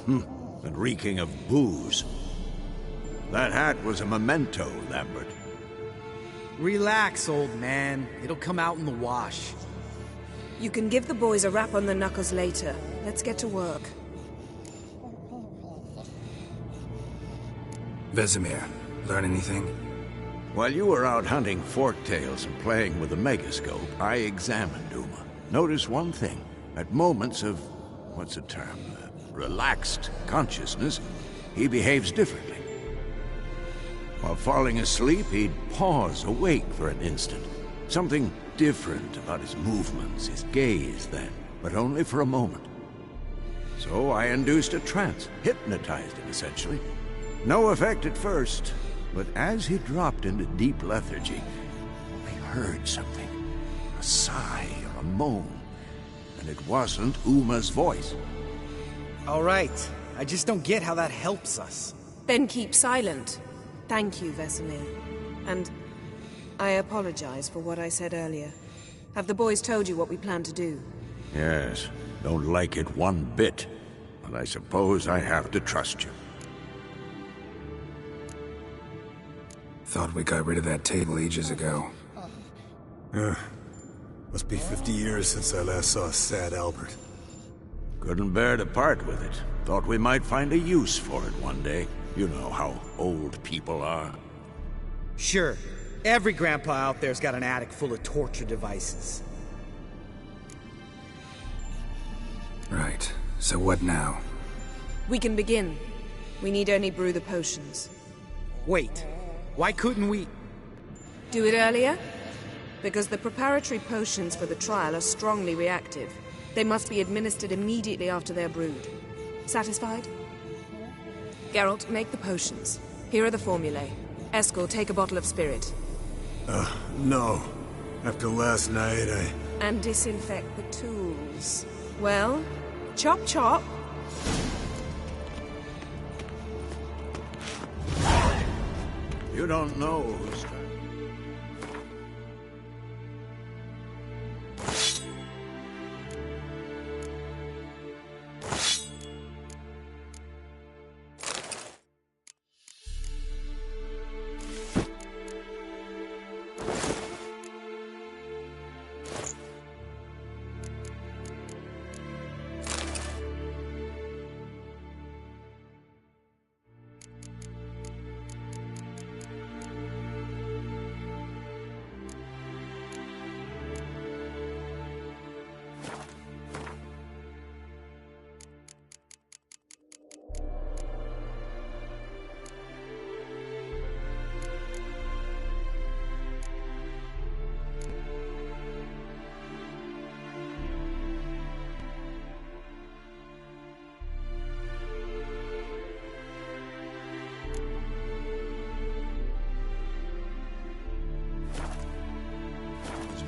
And reeking of booze. That hat was a memento, Lambert. Relax, old man. It'll come out in the wash. You can give the boys a rap on the knuckles later. Let's get to work. Vesemir, learn anything? While you were out hunting forktails and playing with the megascope, I examined Uma. Notice one thing. At moments of, what's the term, relaxed consciousness, he behaves differently. While falling asleep, he'd pause awake for an instant. Something different about his movements, his gaze then, but only for a moment. So I induced a trance, hypnotized him essentially. No effect at first, but as he dropped into deep lethargy, I heard something. A sigh or a moan. And it wasn't Uma's voice. All right. I just don't get how that helps us. Then keep silent. Thank you, Vesemir. And I apologize for what I said earlier. Have the boys told you what we plan to do? Yes. Don't like it one bit. But I suppose I have to trust you. Thought we got rid of that table ages ago. Must be 50 years since I last saw sad Albert. Couldn't bear to part with it. Thought we might find a use for it one day. You know how old people are. Sure. Every grandpa out there's got an attic full of torture devices. Right. So what now? We can begin. We need only brew the potions. Wait. Why couldn't we... Do it earlier? Because the preparatory potions for the trial are strongly reactive. They must be administered immediately after they're brewed. Satisfied? Geralt, make the potions. Here are the formulae. Eskel, take a bottle of spirit. No. After last night, And disinfect the tools. Well, chop chop. You don't know who's...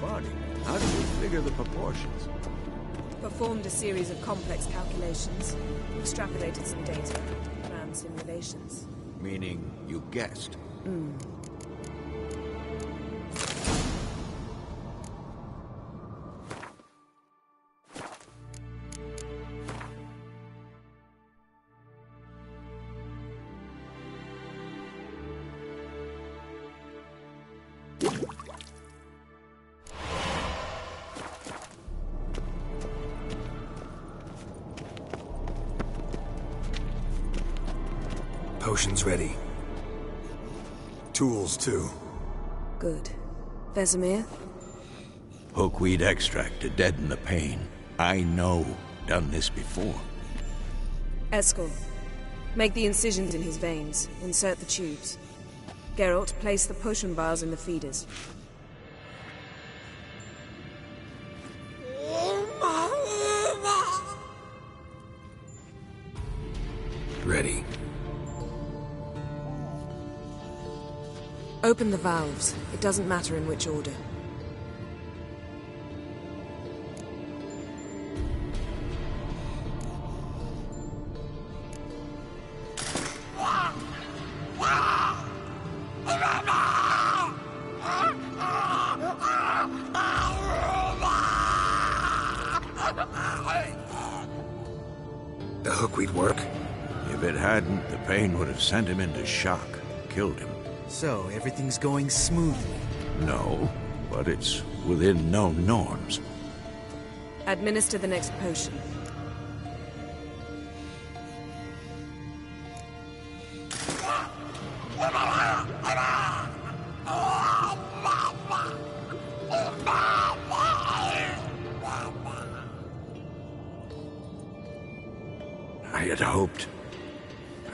body. How do you figure the proportions? Performed a series of complex calculations. Extrapolated some data. Ran simulations. Meaning you guessed? Potions ready. Tools, too. Good. Vesemir? Hookweed extract to deaden the pain. I know. Done this before. Eskel, make the incisions in his veins. Insert the tubes. Geralt, place the potion vials in the feeders. Open the valves. It doesn't matter in which order. The hookweed work? If it hadn't, the pain would have sent him into shock, killed him. So, everything's going smoothly? No, but it's within known norms. Administer the next potion.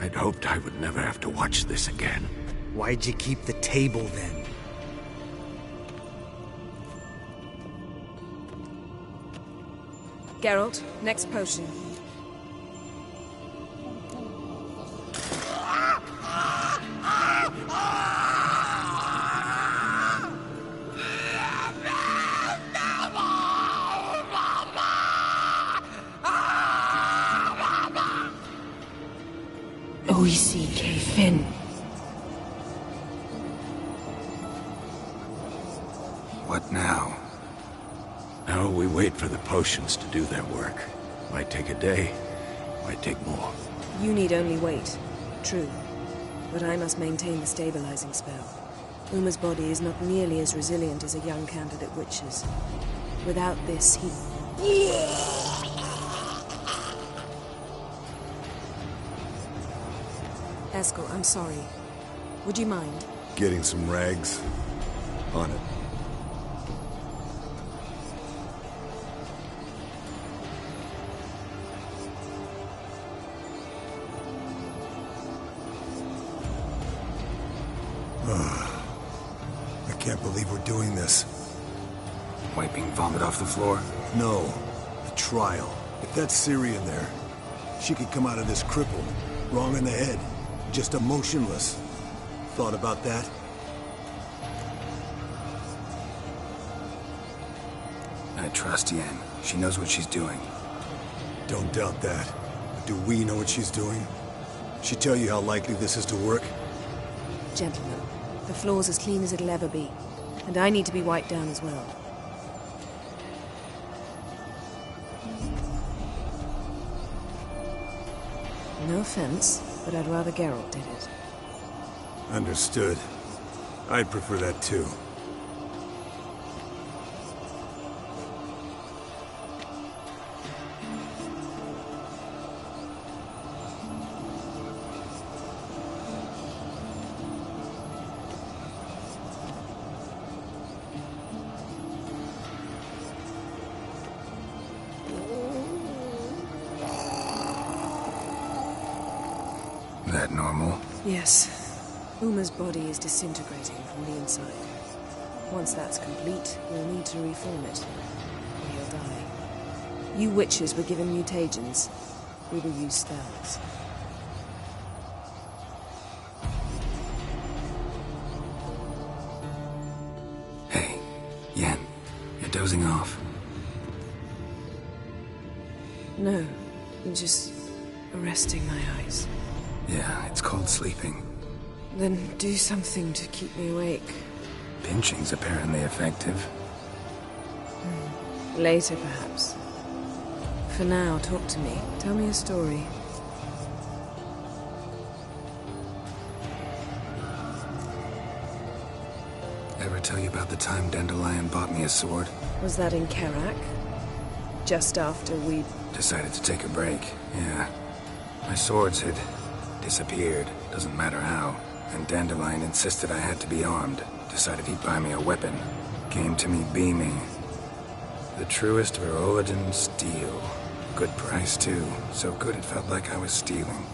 I'd hoped I would never have to watch this again. Why'd you keep the table then? Geralt, next potion. O-E-C-K Finn. What now? Now we wait for the potions to do their work. Might take a day, might take more. You need only wait. True. But I must maintain the stabilizing spell. Uma's body is not nearly as resilient as a young candidate witch's. Without this, he... Eskel, I'm sorry. Would you mind? Getting some rags? On it. I can't believe we're doing this. Wiping vomit off the floor? No. The trial. If that's Ciri in there, she could come out of this crippled, wrong in the head, just emotionless. Thought about that? I trust Yen. She knows what she's doing. Don't doubt that. But do we know what she's doing? She tell you how likely this is to work? Gentlemen, the floor's as clean as it'll ever be. And I need to be wiped down as well. No offense, but I'd rather Geralt did it. Understood. I'd prefer that too. That normal? Yes. Uma's body is disintegrating from the inside. Once that's complete, we'll need to reform it. Or he'll die. You witches were given mutagens. We will use spells. Hey, Yen, you're dozing off. No, I'm just resting my eyes. Yeah, it's called sleeping. Then do something to keep me awake. Pinching's apparently effective. Later, perhaps. For now, talk to me. Tell me a story. Ever tell you about the time Dandelion bought me a sword? Was that in Karak? Just after we... Decided to take a break, yeah. My swords had disappeared, doesn't matter how. And Dandelion insisted I had to be armed. Decided he'd buy me a weapon. Came to me beaming. The truest Verolidan steel. Good price, too. So good it felt like I was stealing.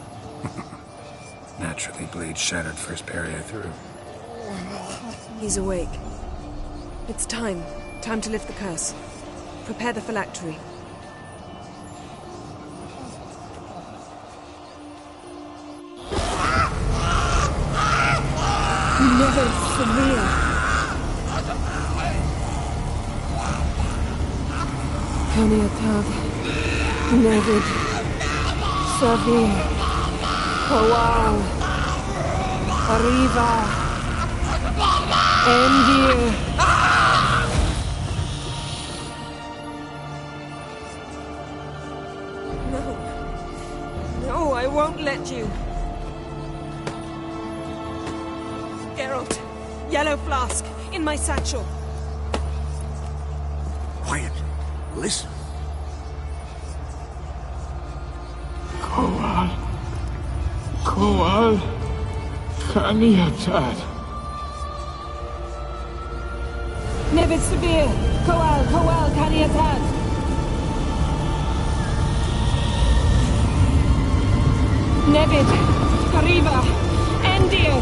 Naturally, blade shattered first parry I threw. He's awake. It's time. Time to lift the curse. Prepare the phylactery. Never Severe. Kaniatad. Nevid. Severe. Kowal. Arriva. Endir. No, I won't let you. Geralt, yellow flask, in my satchel. Quiet. Listen. Kowal. Kaniatad. Nevid Severe. Kowal, Kaniatad. Nevid, Kariva, Endir.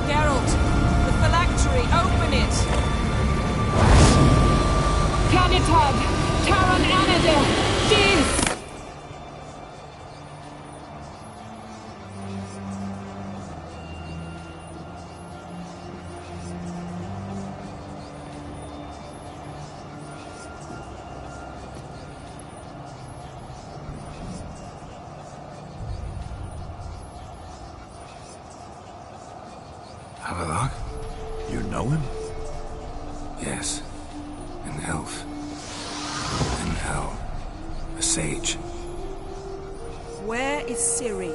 Geralt, the phylactery, open it. Kanitad, Taran Anadir, Dis. Havelock? You know him? Yes. An elf. An elf. A sage. Where is Ciri?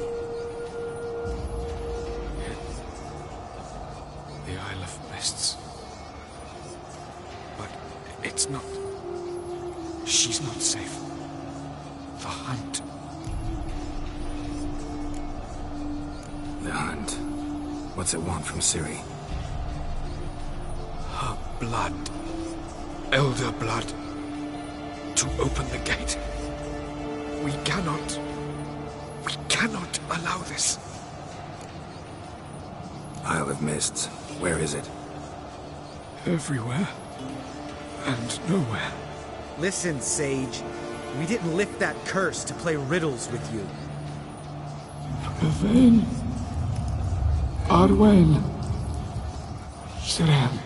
The Isle of Mists. But it's not... She's not safe. The hunt. The hunt. What's it want from Ciri? Her blood. Elder blood. To open the gate. We cannot allow this. Isle of Mists. Where is it? Everywhere. And nowhere. Listen, Sage. We didn't lift that curse to play riddles with you. Yvain. Arwen. Siren.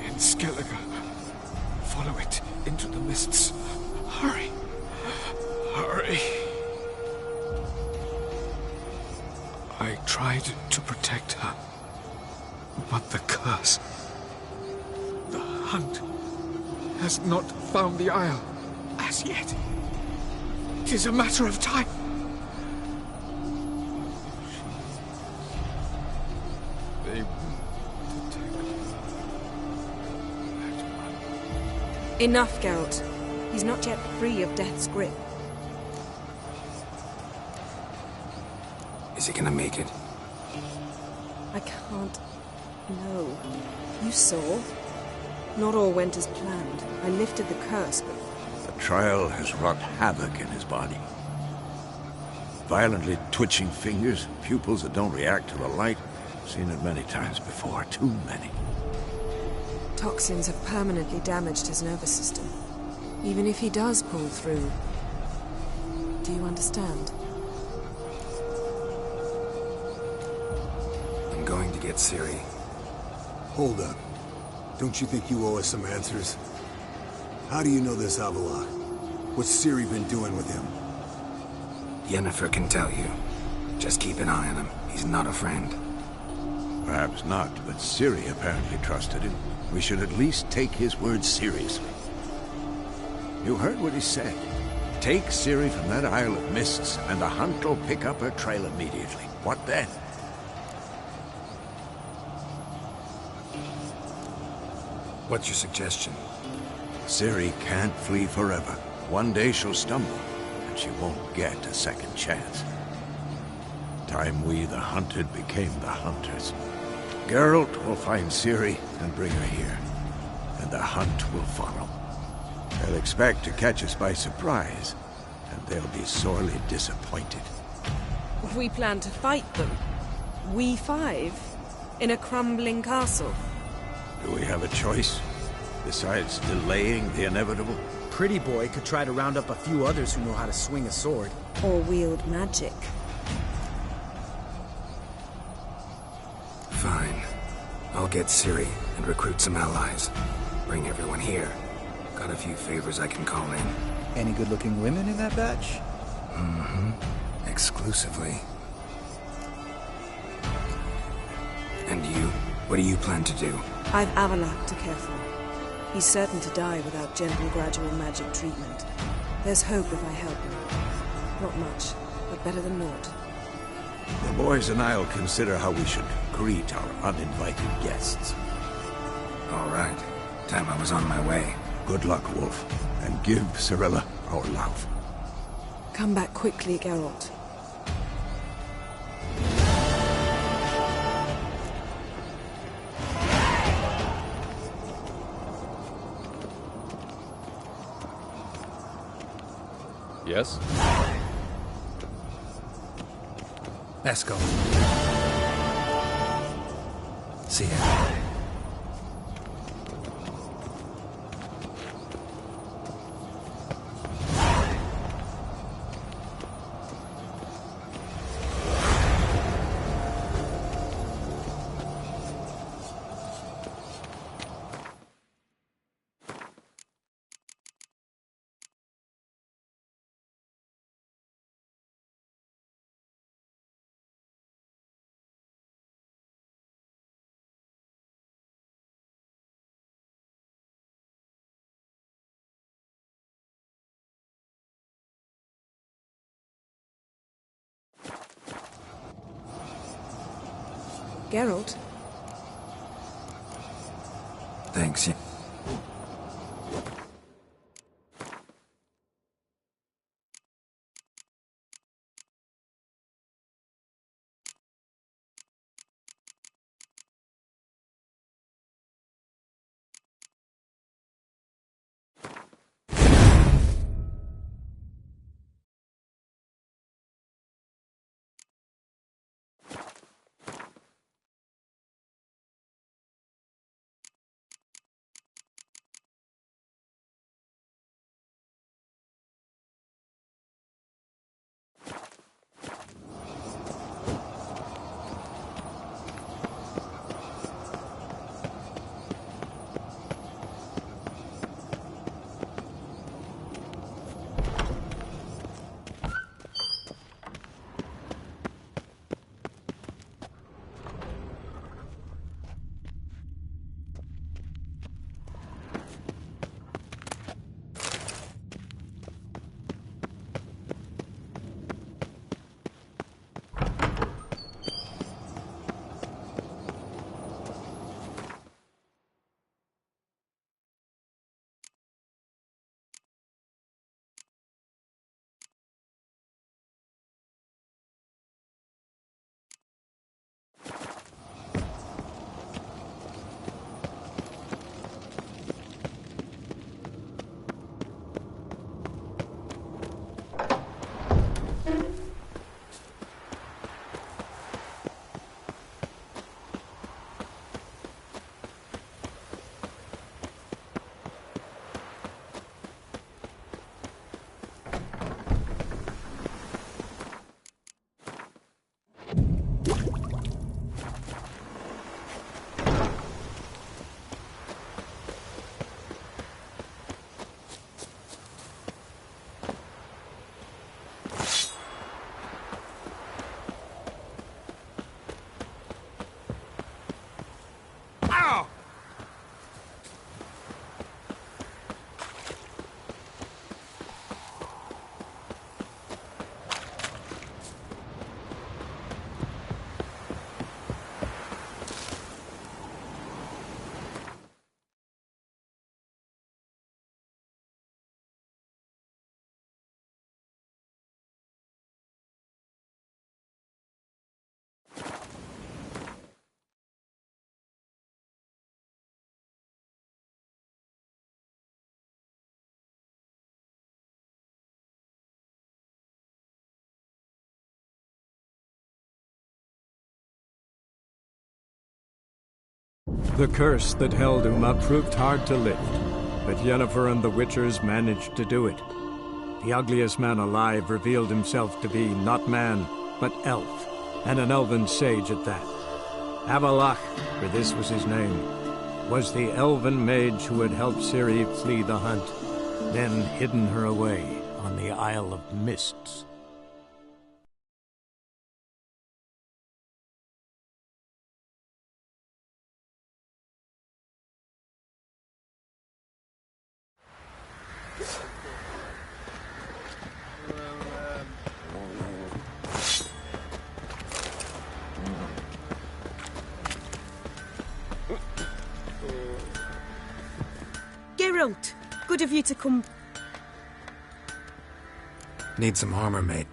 In Skellige. Follow it into the mists. Hurry. Hurry. I tried to protect her. But the curse... The hunt has not found the Isle as yet. It is a matter of time. They will detect her. Enough, Geralt. He's not yet free of death's grip. Is he gonna make it? I can't... No. You saw. Not all went as planned. I lifted the curse, but... The trial has wrought havoc in his body. Violently twitching fingers, pupils that don't react to the light. Seen it many times before, too many. Toxins have permanently damaged his nervous system. Even if he does pull through... Do you understand? I'm going to get Ciri. Hold up. Don't you think you owe us some answers? How do you know this Havelock? What's Ciri been doing with him? Yennefer can tell you. Just keep an eye on him. He's not a friend. Perhaps not, but Ciri apparently trusted him. We should at least take his words seriously. You heard what he said. Take Ciri from that Isle of Mists, and the hunt will pick up her trail immediately. What then? What's your suggestion? Ciri can't flee forever. One day she'll stumble, and she won't get a second chance. Time we, the hunted, became the hunters. Geralt will find Ciri and bring her here, and the hunt will follow. They'll expect to catch us by surprise, and they'll be sorely disappointed. We plan to fight them. We five? In a crumbling castle? Do we have a choice? Besides delaying the inevitable? pretty boy could try to round up a few others who know how to swing a sword. Or wield magic. Fine. I'll get Ciri and recruit some allies. Bring everyone here. Got a few favors I can call in. Any good-looking women in that batch? Mm-hmm. Exclusively. And you? What do you plan to do? I've Avalok to care for. He's certain to die without gentle, gradual magic treatment. There's hope if I help him. Not much, but better than naught. The boys and I'll consider how we should greet our uninvited guests. All right. Time I was on my way. Good luck, Wolf, and give Cirilla our love. Come back quickly, Geralt. Yes? Let's go. See ya. Geralt? Thanks. The curse that held Uma proved hard to lift. but Yennefer and the Witchers managed to do it. The ugliest man alive revealed himself to be not man, but elf, and an elven sage at that. Avalach, for this was his name, was the elven mage who had helped Ciri flee the hunt, then hidden her away on the Isle of Mists. Geralt, good of you to come. Need some armor, mate.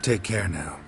Take care now.